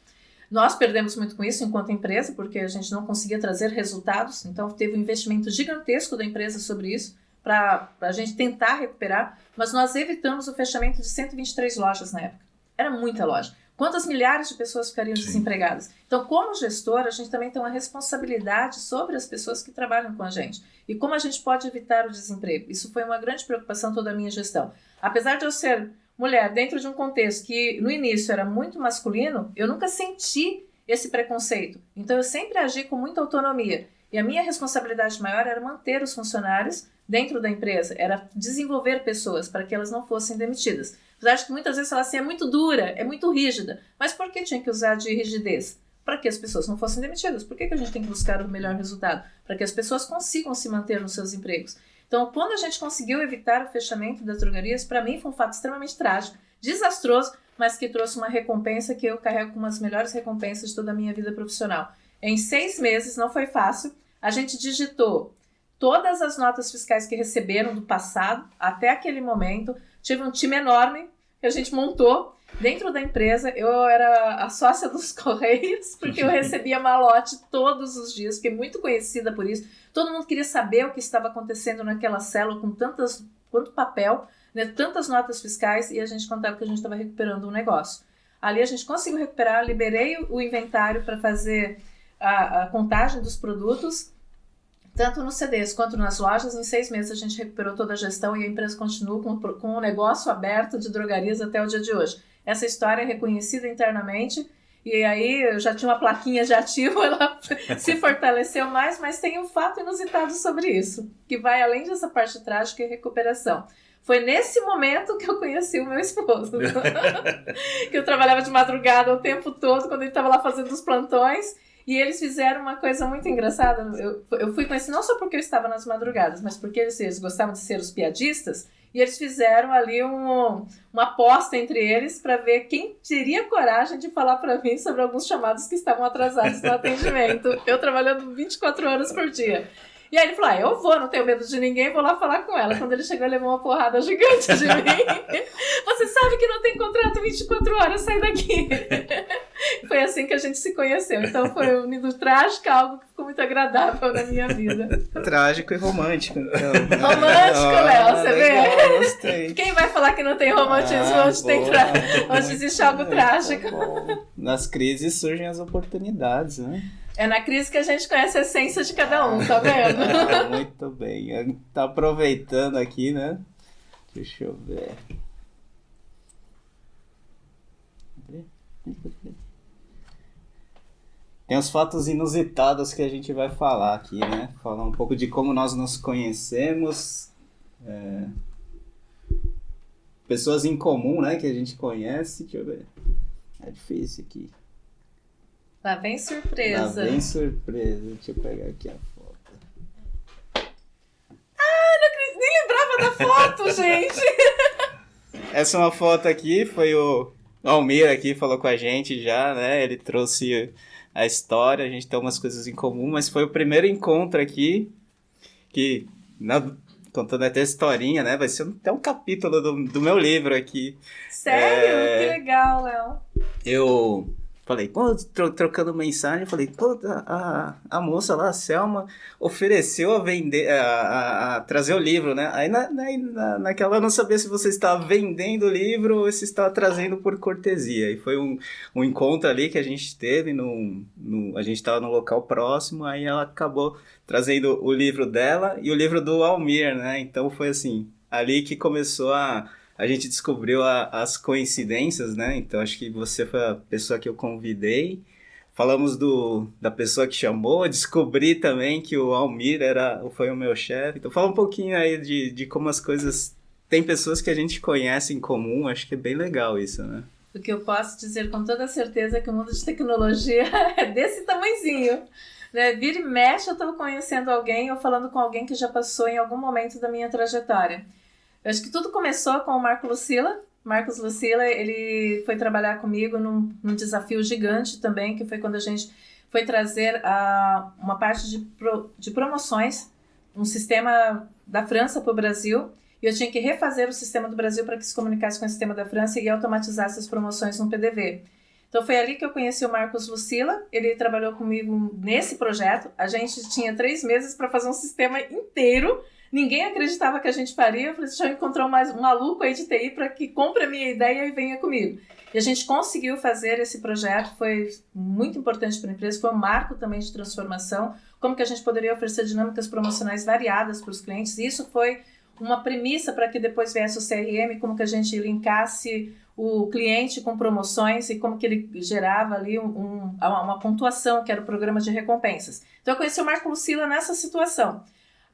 Nós perdemos muito com isso enquanto empresa, porque a gente não conseguia trazer resultados, então teve um investimento gigantesco da empresa sobre isso, para a gente tentar recuperar, mas nós evitamos o fechamento de 123 lojas na época. Era muita loja. Quantas milhares de pessoas ficariam desempregadas? Então, como gestor, a gente também tem uma responsabilidade sobre as pessoas que trabalham com a gente. E como a gente pode evitar o desemprego? Isso foi uma grande preocupação toda a minha gestão. Apesar de eu ser mulher dentro de um contexto que no início era muito masculino, eu nunca senti esse preconceito. Então, eu sempre agi com muita autonomia. E a minha responsabilidade maior era manter os funcionários dentro da empresa, era desenvolver pessoas para que elas não fossem demitidas. Eu acho que muitas vezes ela assim, é muito dura, é muito rígida. Mas por que tinha que usar de rigidez? Para que as pessoas não fossem demitidas. Por que a gente tem que buscar o melhor resultado? Para que as pessoas consigam se manter nos seus empregos. Então, quando a gente conseguiu evitar o fechamento das drogarias, para mim foi um fato extremamente trágico, desastroso, mas que trouxe uma recompensa que eu carrego como uma das melhores recompensas de toda a minha vida profissional. Em 6 meses, não foi fácil, a gente digitou todas as notas fiscais que receberam do passado até aquele momento. Tive um time enorme que a gente montou dentro da empresa. Eu era a sócia dos Correios, porque eu recebia malote todos os dias, fiquei muito conhecida por isso. Todo mundo queria saber o que estava acontecendo naquela célula com quanto papel, né, tantas notas fiscais, e a gente contava que a gente estava recuperando um negócio. Ali a gente conseguiu recuperar, liberei o inventário para fazer a contagem dos produtos, tanto nos CDs quanto nas lojas. Em 6 meses a gente recuperou toda a gestão e a empresa continua com o negócio aberto de drogarias até o dia de hoje. Essa história é reconhecida internamente e aí eu já tinha uma plaquinha de ativo, ela se fortaleceu mais, mas tem um fato inusitado sobre isso, que vai além dessa parte trágica e recuperação. Foi nesse momento que eu conheci o meu esposo, que eu trabalhava de madrugada o tempo todo, quando ele estava lá fazendo os plantões. E eles fizeram uma coisa muito engraçada. Eu fui conhecer não só porque eu estava nas madrugadas, mas porque eles gostavam de ser os piadistas. E eles fizeram ali uma aposta entre eles para ver quem teria coragem de falar para mim sobre alguns chamados que estavam atrasados no atendimento. Eu trabalhando 24 horas por dia. E aí ele falou, eu vou, não tenho medo de ninguém, vou lá falar com ela. Quando ele chegou, ele levou uma porrada gigante de mim. Você sabe que não tem contrato 24 horas, sai daqui. Foi assim que a gente se conheceu. Então foi unido trágico, algo que ficou muito agradável na minha vida. Trágico e romântico, então. Romântico, Léo, você vê? Gostei. Quem vai falar que não tem romantismo onde existe algo trágico? Nas crises surgem as oportunidades, né? É na crise que a gente conhece a essência de cada um, tá vendo? Muito bem. Tá aproveitando aqui, né? Deixa eu ver. Tem os fatos inusitados que a gente vai falar aqui, né? Falar um pouco de como nós nos conhecemos. Pessoas em comum, né? Que a gente conhece. Deixa eu ver. É difícil aqui. Lá vem surpresa. Lá vem surpresa. Deixa eu pegar aqui a foto. Nem lembrava da foto, gente. Essa é uma foto aqui, foi o Almir aqui, falou com a gente já, né? Ele trouxe a história, a gente tem umas coisas em comum, mas foi o primeiro encontro aqui, que, contando até a historinha, né? Vai ser até um capítulo do meu livro aqui. Sério? Que legal, Léo. Eu falei, trocando mensagem, falei, a moça lá, a Selma, ofereceu a vender, a trazer o livro, né? Aí naquela eu não sabia se você estava vendendo o livro ou se estava trazendo por cortesia. E foi um encontro ali que a gente teve, a gente estava num local próximo, aí ela acabou trazendo o livro dela e o livro do Almir, né? Então foi assim, ali que começou a gente descobriu as coincidências, né? Então, acho que você foi a pessoa que eu convidei falamos da pessoa que chamou, descobri também que o Almir foi o meu chefe. Então fala um pouquinho aí de como as coisas... Tem pessoas que a gente conhece em comum, acho que é bem legal isso, né? O que eu posso dizer com toda certeza é que o mundo de tecnologia é desse tamanhozinho. Né? Vira e mexe, eu estou conhecendo alguém ou falando com alguém que já passou em algum momento da minha trajetória. Eu acho que tudo começou com o Marcos Lucila, ele foi trabalhar comigo num desafio gigante também, que foi quando a gente foi trazer uma parte de promoções, um sistema da França para o Brasil, e eu tinha que refazer o sistema do Brasil para que se comunicasse com o sistema da França e automatizasse as promoções no PDV. Então foi ali que eu conheci o Marcos Lucila, ele trabalhou comigo nesse projeto, a gente tinha 3 meses para fazer um sistema inteiro, ninguém acreditava que a gente faria, eu falei, deixa eu encontrar um maluco aí de TI para que compre a minha ideia e venha comigo. E a gente conseguiu fazer esse projeto, foi muito importante para a empresa, foi um marco também de transformação, como que a gente poderia oferecer dinâmicas promocionais variadas para os clientes, e isso foi uma premissa para que depois viesse o CRM, como que a gente linkasse o cliente com promoções e como que ele gerava ali uma pontuação, que era o programa de recompensas. Então eu conheci o Marco Lucila nessa situação.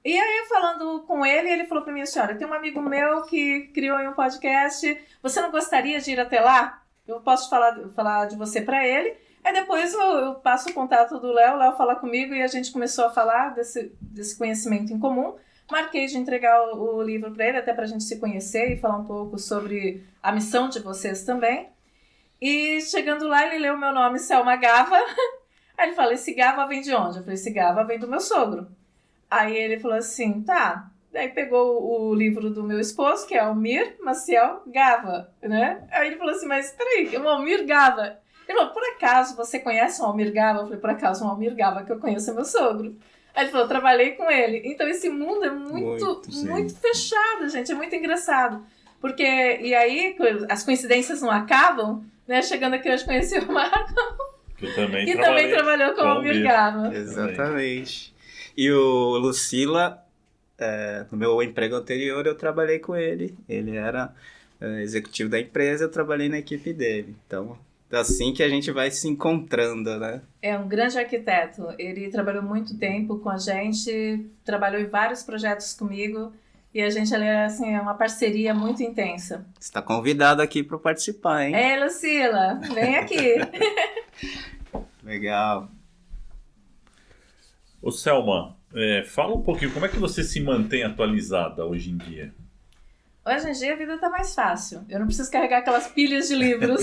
E aí, falando com ele, ele falou para mim assim, olha, tem um amigo meu que criou um podcast, você não gostaria de ir até lá? Eu posso falar de você para ele. Aí depois eu passo o contato do Léo fala comigo e a gente começou a falar desse conhecimento em comum. Marquei de entregar o livro para ele, até para a gente se conhecer e falar um pouco sobre a missão de vocês também. E chegando lá, ele leu o meu nome, Selma Gava. Aí ele falou, esse Gava vem de onde? Eu falei, esse Gava vem do meu sogro. Aí ele falou assim, tá. Daí pegou o livro do meu esposo, que é Almir Maciel Gava, né? Aí ele falou assim, mas peraí, é um Almir Gava. Ele falou, por acaso você conhece um Almir Gava? Eu falei, por acaso um Almir Gava que eu conheço é meu sogro. Aí ele falou, trabalhei com ele. Então esse mundo é muito fechado, gente, é muito engraçado. Porque, e aí, as coincidências não acabam, né? Chegando aqui hoje conheci o Marco, que também trabalhou com o Almir Gava. Exatamente. E o Lucila, no meu emprego anterior, eu trabalhei com ele. Ele era executivo da empresa, eu trabalhei na equipe dele. Então, é assim que a gente vai se encontrando, né? É um grande arquiteto. Ele trabalhou muito tempo com a gente, trabalhou em vários projetos comigo. E a gente ali assim, é uma parceria muito intensa. Você está convidado aqui para participar, hein? É, Lucila, vem aqui. Legal. Ô Selma, fala um pouquinho, como é que você se mantém atualizada hoje em dia? Hoje em dia a vida está mais fácil. Eu não preciso carregar aquelas pilhas de livros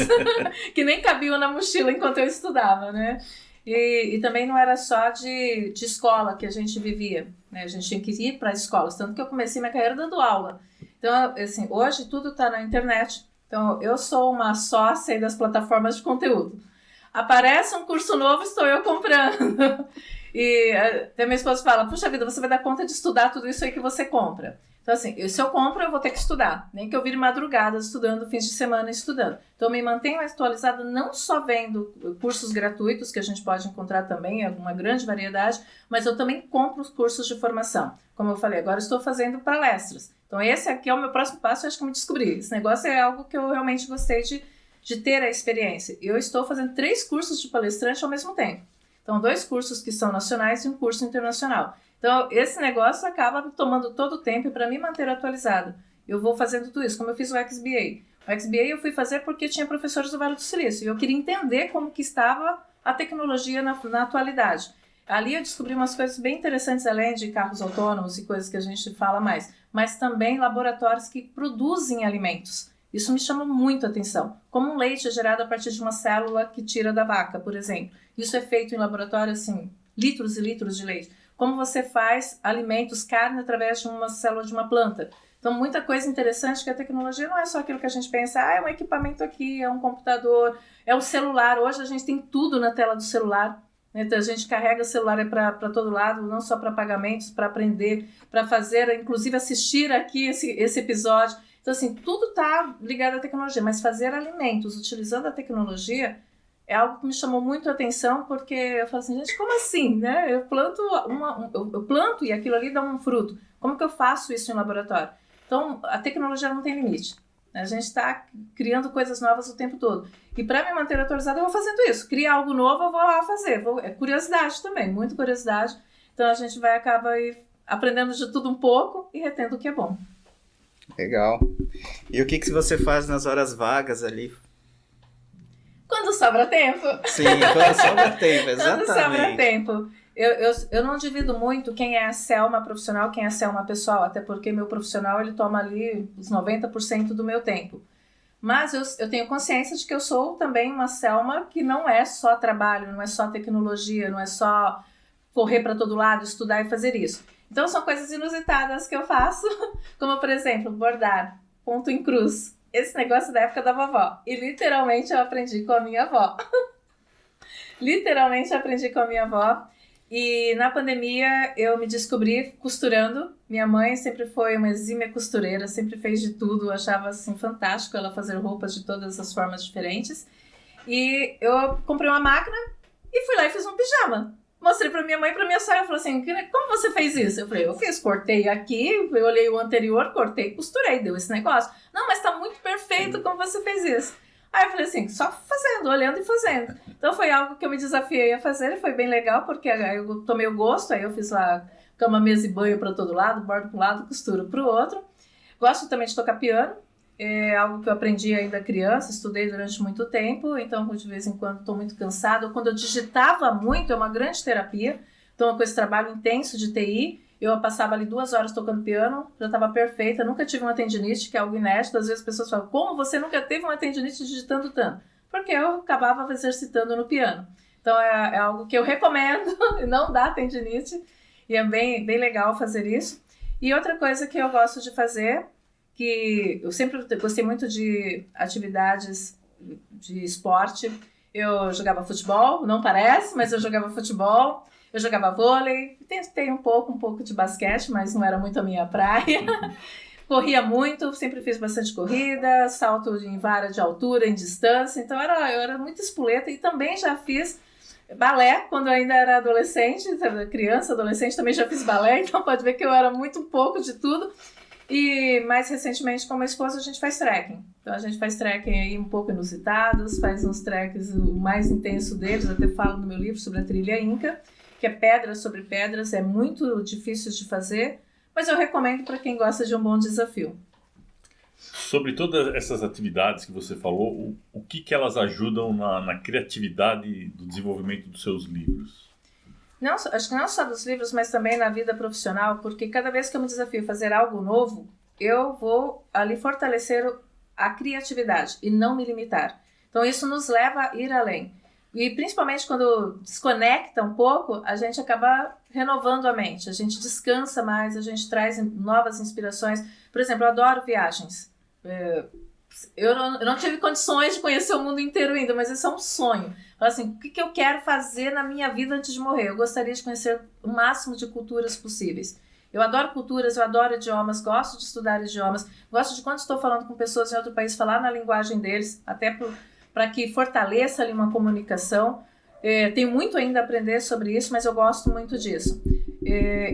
que nem cabiam na mochila enquanto eu estudava, né? E também não era só de escola que a gente vivia, né? A gente tinha que ir para escolas, tanto que eu comecei minha carreira dando aula. Então, assim, hoje tudo está na internet. Então, eu sou uma sócia das plataformas de conteúdo. Aparece um curso novo, estou eu comprando. E até minha esposa fala, puxa vida, você vai dar conta de estudar tudo isso aí que você compra. Então, assim, se eu compro, eu vou ter que estudar. Nem que eu vire madrugadas estudando, fins de semana estudando. Então, eu me mantenho atualizada não só vendo cursos gratuitos, que a gente pode encontrar também, é uma grande variedade, mas eu também compro os cursos de formação. Como eu falei, agora eu estou fazendo palestras. Então, esse aqui é o meu próximo passo, eu acho que eu me descobri. Esse negócio é algo que eu realmente gostei de ter a experiência. Eu estou fazendo 3 cursos de palestrante ao mesmo tempo. Então, 2 cursos que são nacionais e um curso internacional. Então, esse negócio acaba tomando todo o tempo para me manter atualizada. Eu vou fazendo tudo isso, como eu fiz o XBA. O XBA eu fui fazer porque tinha professores do Vale do Silício. E eu queria entender como que estava a tecnologia na atualidade. Ali eu descobri umas coisas bem interessantes, além de carros autônomos e coisas que a gente fala mais. Mas também laboratórios que produzem alimentos. Isso me chama muito a atenção. Como um leite é gerado a partir de uma célula que tira da vaca, por exemplo. Isso é feito em laboratório, assim, litros e litros de leite. Como você faz alimentos, carne, através de uma célula de uma planta. Então, muita coisa interessante que a tecnologia não é só aquilo que a gente pensa, é um equipamento aqui, é um computador, é um celular. Hoje a gente tem tudo na tela do celular. Né? Então, a gente carrega o celular para todo lado, não só para pagamentos, para aprender, para fazer, inclusive assistir aqui esse episódio. Então, assim, tudo está ligado à tecnologia, mas fazer alimentos utilizando a tecnologia é algo que me chamou muito a atenção, porque eu falo assim, gente, como assim, né? Eu planto, eu planto e aquilo ali dá um fruto. Como que eu faço isso em laboratório? Então, a tecnologia não tem limite. A gente está criando coisas novas o tempo todo. E para me manter atualizada, eu vou fazendo isso. Criar algo novo, eu vou lá fazer. É curiosidade também, muita curiosidade. Então a gente vai acabar aprendendo de tudo um pouco e retendo o que é bom. Legal. E o que você faz nas horas vagas ali? Quando sobra tempo. Sim, quando sobra tempo, exatamente. Quando sobra tempo. Eu não divido muito quem é a Selma profissional, quem é a Selma pessoal, até porque meu profissional ele toma ali os 90% do meu tempo. Mas eu tenho consciência de que eu sou também uma Selma que não é só trabalho, não é só tecnologia, não é só correr para todo lado, estudar e fazer isso. Então são coisas inusitadas que eu faço, como por exemplo, bordar, ponto em cruz. Esse negócio da época da vovó. E literalmente eu aprendi com a minha avó. Literalmente eu aprendi com a minha avó. E na pandemia eu me descobri costurando. Minha mãe sempre foi uma exímia costureira, sempre fez de tudo. Eu achava assim fantástico ela fazer roupas de todas as formas diferentes. E eu comprei uma máquina e fui lá e fiz um pijama. Mostrei pra minha mãe e pra minha sogra. Ela falou assim, como você fez isso? Eu falei, eu fiz, cortei aqui, eu olhei o anterior, cortei, costurei, deu esse negócio. Não, mas tá muito perfeito como você fez isso. Aí eu falei assim, só fazendo, olhando e fazendo. Então foi algo que eu me desafiei a fazer e foi bem legal, porque aí eu tomei o gosto, aí eu fiz lá cama, mesa e banho para todo lado, bordo para um lado, costuro para o outro. Gosto também de tocar piano, é algo que eu aprendi ainda criança, estudei durante muito tempo, então de vez em quando estou muito cansada. Quando eu digitava muito, é uma grande terapia, então com esse trabalho intenso de TI, eu passava ali 2 horas tocando piano, já estava perfeita, nunca tive uma tendinite, que é algo inédito. Às vezes as pessoas falam, como você nunca teve uma tendinite digitando tanto? Porque eu acabava exercitando no piano. Então é algo que eu recomendo, não dá tendinite, e é bem legal fazer isso. E outra coisa que eu gosto de fazer, que eu sempre gostei muito de atividades de esporte. Eu jogava futebol, não parece, mas eu jogava futebol. Eu jogava vôlei, tentei um pouco de basquete, mas não era muito a minha praia. Corria muito, sempre fiz bastante corrida, salto em vara de altura, em distância. Então eu era muito espoleta e também já fiz balé quando eu ainda era adolescente, criança, adolescente, também já fiz balé. Então pode ver que eu era muito pouco de tudo. E mais recentemente com a minha esposa a gente faz trekking. Então a gente faz trekking aí um pouco inusitados, faz uns trekkings o mais intenso deles, até falo no meu livro sobre a trilha Inca, que é pedras sobre pedras, é muito difícil de fazer, mas eu recomendo para quem gosta de um bom desafio. Sobre todas essas atividades que você falou, o que elas ajudam na criatividade do desenvolvimento dos seus livros? Não, acho que não só dos livros, mas também na vida profissional, porque cada vez que eu me desafio a fazer algo novo, eu vou ali fortalecer a criatividade e não me limitar. Então isso nos leva a ir além. E principalmente quando desconecta um pouco, a gente acaba renovando a mente, a gente descansa mais, a gente traz novas inspirações. Por exemplo, eu adoro viagens. Eu não tive condições de conhecer o mundo inteiro ainda, mas isso é um sonho. Assim, o que eu quero fazer na minha vida antes de morrer? Eu gostaria de conhecer o máximo de culturas possíveis. Eu adoro culturas, eu adoro idiomas, gosto de estudar idiomas, gosto de quando estou falando com pessoas em outro país, falar na linguagem deles, até para que fortaleça ali uma comunicação. Tenho muito ainda a aprender sobre isso, mas eu gosto muito disso.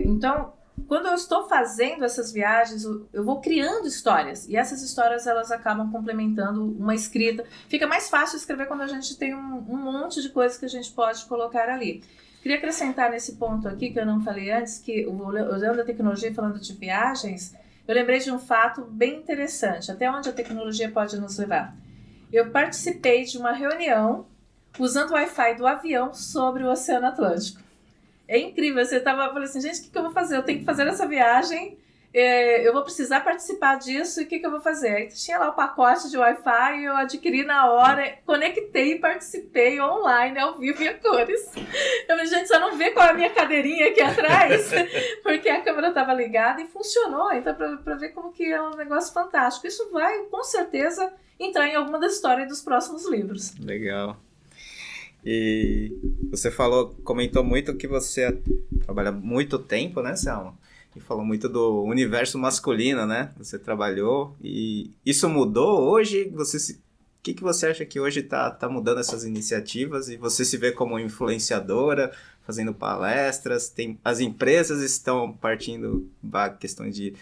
Então, quando eu estou fazendo essas viagens, eu vou criando histórias, e essas histórias elas acabam complementando uma escrita. Fica mais fácil escrever quando a gente tem um monte de coisas que a gente pode colocar ali. Queria acrescentar nesse ponto aqui, que eu não falei antes, que usando a tecnologia e falando de viagens, eu lembrei de um fato bem interessante, até onde a tecnologia pode nos levar. Eu participei de uma reunião usando o Wi-Fi do avião sobre o Oceano Atlântico. É incrível, você falei assim, gente, o que eu vou fazer? Eu tenho que fazer essa viagem, eu vou precisar participar disso, e o que eu vou fazer? Aí tinha lá o pacote de Wi-Fi, eu adquiri na hora, conectei e participei online, ao vivo e a cores. Eu falei, gente, só não vê qual é a minha cadeirinha aqui atrás, porque a câmera estava ligada e funcionou, então para ver como que é um negócio fantástico. Isso vai, com certeza, entrar em alguma das histórias dos próximos livros. Legal. E você comentou muito que você trabalha muito tempo, né, Selma? E falou muito do universo masculino, né? Você trabalhou e isso mudou hoje? O que você acha que hoje tá mudando essas iniciativas? E você se vê como influenciadora, fazendo palestras? As empresas estão partindo para questões de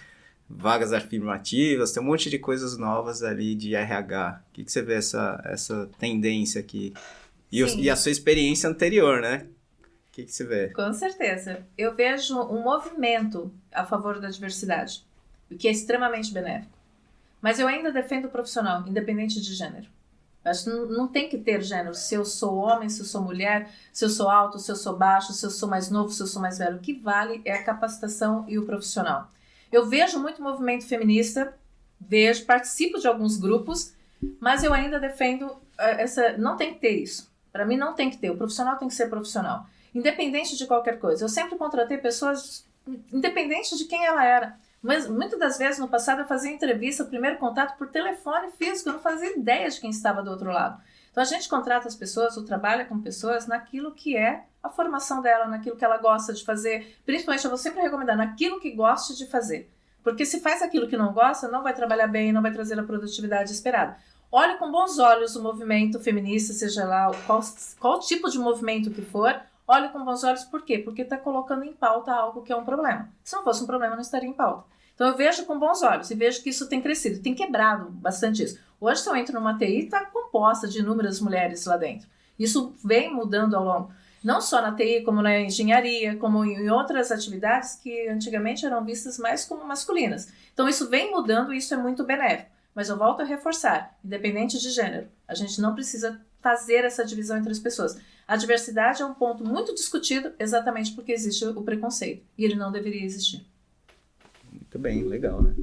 vagas afirmativas, tem um monte de coisas novas ali de RH. O que você vê essa tendência aqui? E a sua experiência anterior, né? O que você vê? Com certeza. Eu vejo um movimento a favor da diversidade, o que é extremamente benéfico. Mas eu ainda defendo o profissional, independente de gênero. Acho que não tem que ter gênero. Se eu sou homem, se eu sou mulher, se eu sou alto, se eu sou baixo, se eu sou mais novo, se eu sou mais velho. O que vale é a capacitação e o profissional. Eu vejo muito movimento feminista, participo de alguns grupos, mas eu ainda defendo não tem que ter isso. Para mim não tem que ter. O profissional tem que ser profissional. Independente de qualquer coisa. Eu sempre contratei pessoas independente de quem ela era. Mas muitas das vezes no passado eu fazia entrevista, o primeiro contato por telefone físico, eu não fazia ideia de quem estava do outro lado. Então a gente contrata as pessoas, ou trabalha com pessoas naquilo que é a formação dela, naquilo que ela gosta de fazer. Principalmente eu vou sempre recomendar naquilo que goste de fazer. Porque se faz aquilo que não gosta, não vai trabalhar bem, não vai trazer a produtividade esperada. Olhe com bons olhos o movimento feminista, seja lá qual tipo de movimento que for. Olhe com bons olhos, por quê? Porque está colocando em pauta algo que é um problema. Se não fosse um problema, não estaria em pauta. Então eu vejo com bons olhos e vejo que isso tem crescido, tem quebrado bastante isso. Hoje, se eu entro numa TI, está composta de inúmeras mulheres lá dentro. Isso vem mudando ao longo, não só na TI, como na engenharia, como em outras atividades que antigamente eram vistas mais como masculinas. Então isso vem mudando e isso é muito benéfico. Mas eu volto a reforçar, independente de gênero, a gente não precisa fazer essa divisão entre as pessoas. A diversidade é um ponto muito discutido exatamente porque existe o preconceito e ele não deveria existir. Muito bem, legal, né?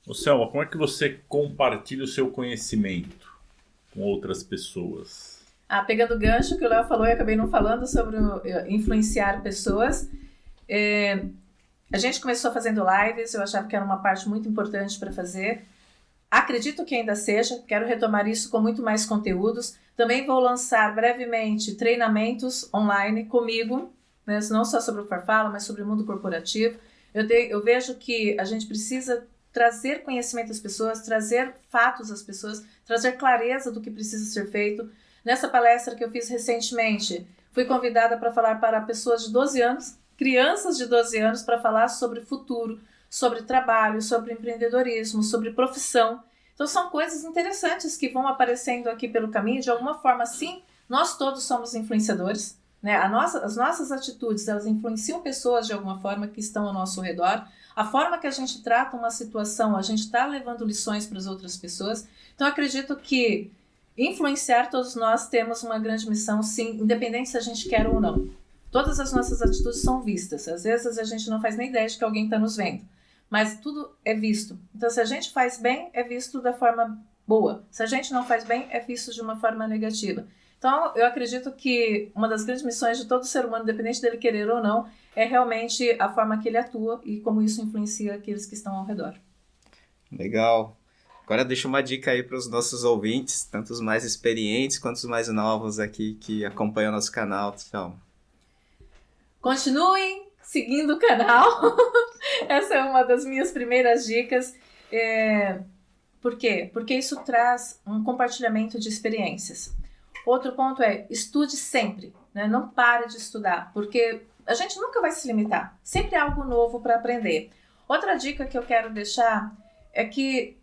Ô Selma, como é que você compartilha o seu conhecimento com outras pessoas? Pegando o gancho que o Léo falou e acabei não falando sobre influenciar pessoas, a gente começou fazendo lives, eu achava que era uma parte muito importante para fazer. Acredito que ainda seja, quero retomar isso com muito mais conteúdos. Também vou lançar brevemente treinamentos online comigo, né, não só sobre o Farfala, mas sobre o mundo corporativo. Eu vejo que a gente precisa trazer conhecimento às pessoas, trazer fatos às pessoas, trazer clareza do que precisa ser feito. Nessa palestra que eu fiz recentemente, fui convidada para falar para pessoas de 12 anos, crianças de 12 anos, para falar sobre futuro, sobre trabalho, sobre empreendedorismo, sobre profissão. Então são coisas interessantes que vão aparecendo aqui pelo caminho. De alguma forma, sim, nós todos somos influenciadores, né? As nossas atitudes, elas influenciam pessoas de alguma forma que estão ao nosso redor. A forma que a gente trata uma situação, a gente está levando lições para as outras pessoas. Então acredito que influenciar, todos nós temos uma grande missão, sim, independente se a gente quer ou não. Todas as nossas atitudes são vistas. Às vezes a gente não faz nem ideia de que alguém está nos vendo. Mas tudo é visto. Então, se a gente faz bem, é visto da forma boa. Se a gente não faz bem, é visto de uma forma negativa. Então, eu acredito que uma das grandes missões de todo ser humano, independente dele querer ou não, é realmente a forma que ele atua e como isso influencia aqueles que estão ao redor. Legal. Agora deixa uma dica aí para os nossos ouvintes, tanto os mais experientes quanto os mais novos aqui que acompanham o nosso canal. Então, continuem seguindo o canal. Essa é uma das minhas primeiras dicas. Por quê? Porque isso traz um compartilhamento de experiências. Outro ponto é, estude sempre, né? Não pare de estudar, porque a gente nunca vai se limitar. Sempre há algo novo para aprender. Outra dica que eu quero deixar é que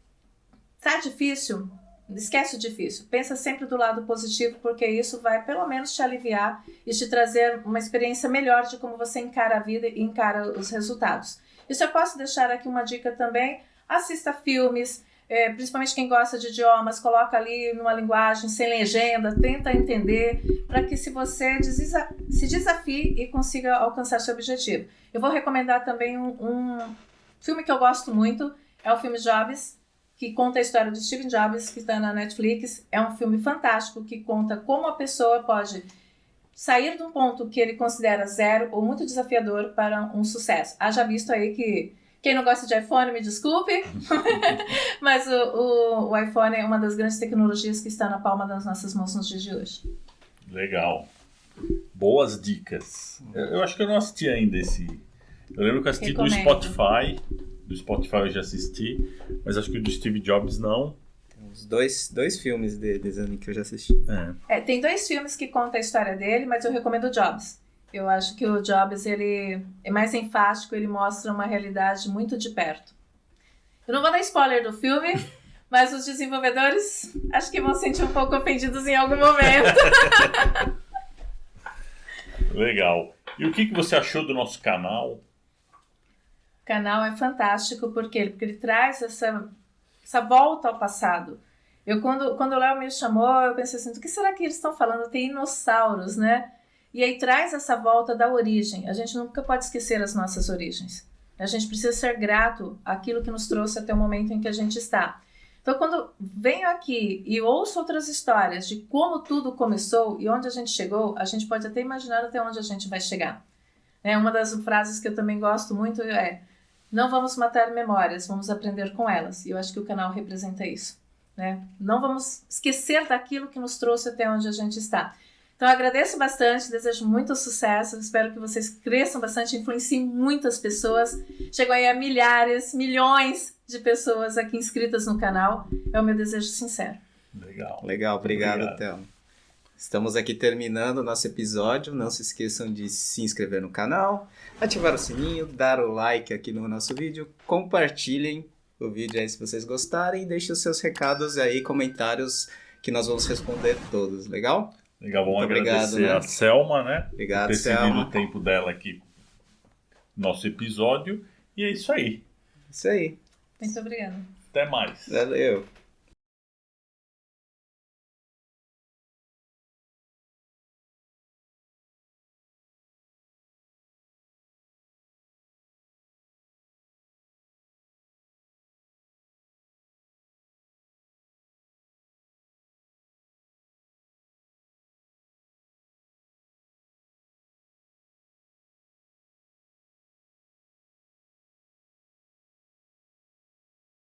tá difícil, esquece o difícil. Pensa sempre do lado positivo, porque isso vai pelo menos te aliviar e te trazer uma experiência melhor de como você encara a vida e encara os resultados. E se eu posso deixar aqui uma dica também, assista filmes, principalmente quem gosta de idiomas, coloca ali numa linguagem sem legenda, tenta entender, para que se você se desafie e consiga alcançar seu objetivo. Eu vou recomendar também um filme que eu gosto muito, é o filme Jobs, que conta a história de Steve Jobs, que está na Netflix. É um filme fantástico que conta como a pessoa pode sair de um ponto que ele considera zero ou muito desafiador para um sucesso. Haja visto aí que quem não gosta de iPhone, me desculpe, mas o iPhone é uma das grandes tecnologias que está na palma das nossas mãos nos dias de hoje. Legal. Boas dicas. Eu acho que eu não assisti ainda esse. Eu lembro que eu assisti do Spotify. Do Spotify eu já assisti, mas acho que o do Steve Jobs não. Tem uns dois filmes dele que eu já assisti. Tem 2 filmes que contam a história dele, mas eu recomendo o Jobs. Eu acho que o Jobs ele é mais enfático, ele mostra uma realidade muito de perto. Eu não vou dar spoiler do filme, mas os desenvolvedores acho que vão se sentir um pouco ofendidos em algum momento. Legal. E o que você achou do nosso canal? O canal é fantástico, por quê? Porque ele traz essa volta ao passado. Quando o Léo me chamou, eu pensei assim, do que será que eles estão falando? Tem dinossauros, né? E aí traz essa volta da origem. A gente nunca pode esquecer as nossas origens. A gente precisa ser grato àquilo que nos trouxe até o momento em que a gente está. Então, quando venho aqui e ouço outras histórias de como tudo começou e onde a gente chegou, a gente pode até imaginar até onde a gente vai chegar. Uma das frases que eu também gosto muito é: não vamos matar memórias, vamos aprender com elas. E eu acho que o canal representa isso. Não vamos esquecer daquilo que nos trouxe até onde a gente está. Então, eu agradeço bastante, desejo muito sucesso, espero que vocês cresçam bastante, influenciem muitas pessoas. Chegam aí a milhares, milhões de pessoas aqui inscritas no canal. É o meu desejo sincero. Legal, obrigado, Thelma. Estamos aqui terminando o nosso episódio. Não se esqueçam de se inscrever no canal, ativar o sininho, dar o like aqui no nosso vídeo, compartilhem o vídeo aí se vocês gostarem e deixem os seus recados aí, comentários, que nós vamos responder todos, legal? Legal, vamos agradecer a Selma, né? Obrigado, por ter Selma. cedido o tempo dela aqui no nosso episódio. E é isso aí. Isso aí. Muito obrigada. Até mais. Valeu.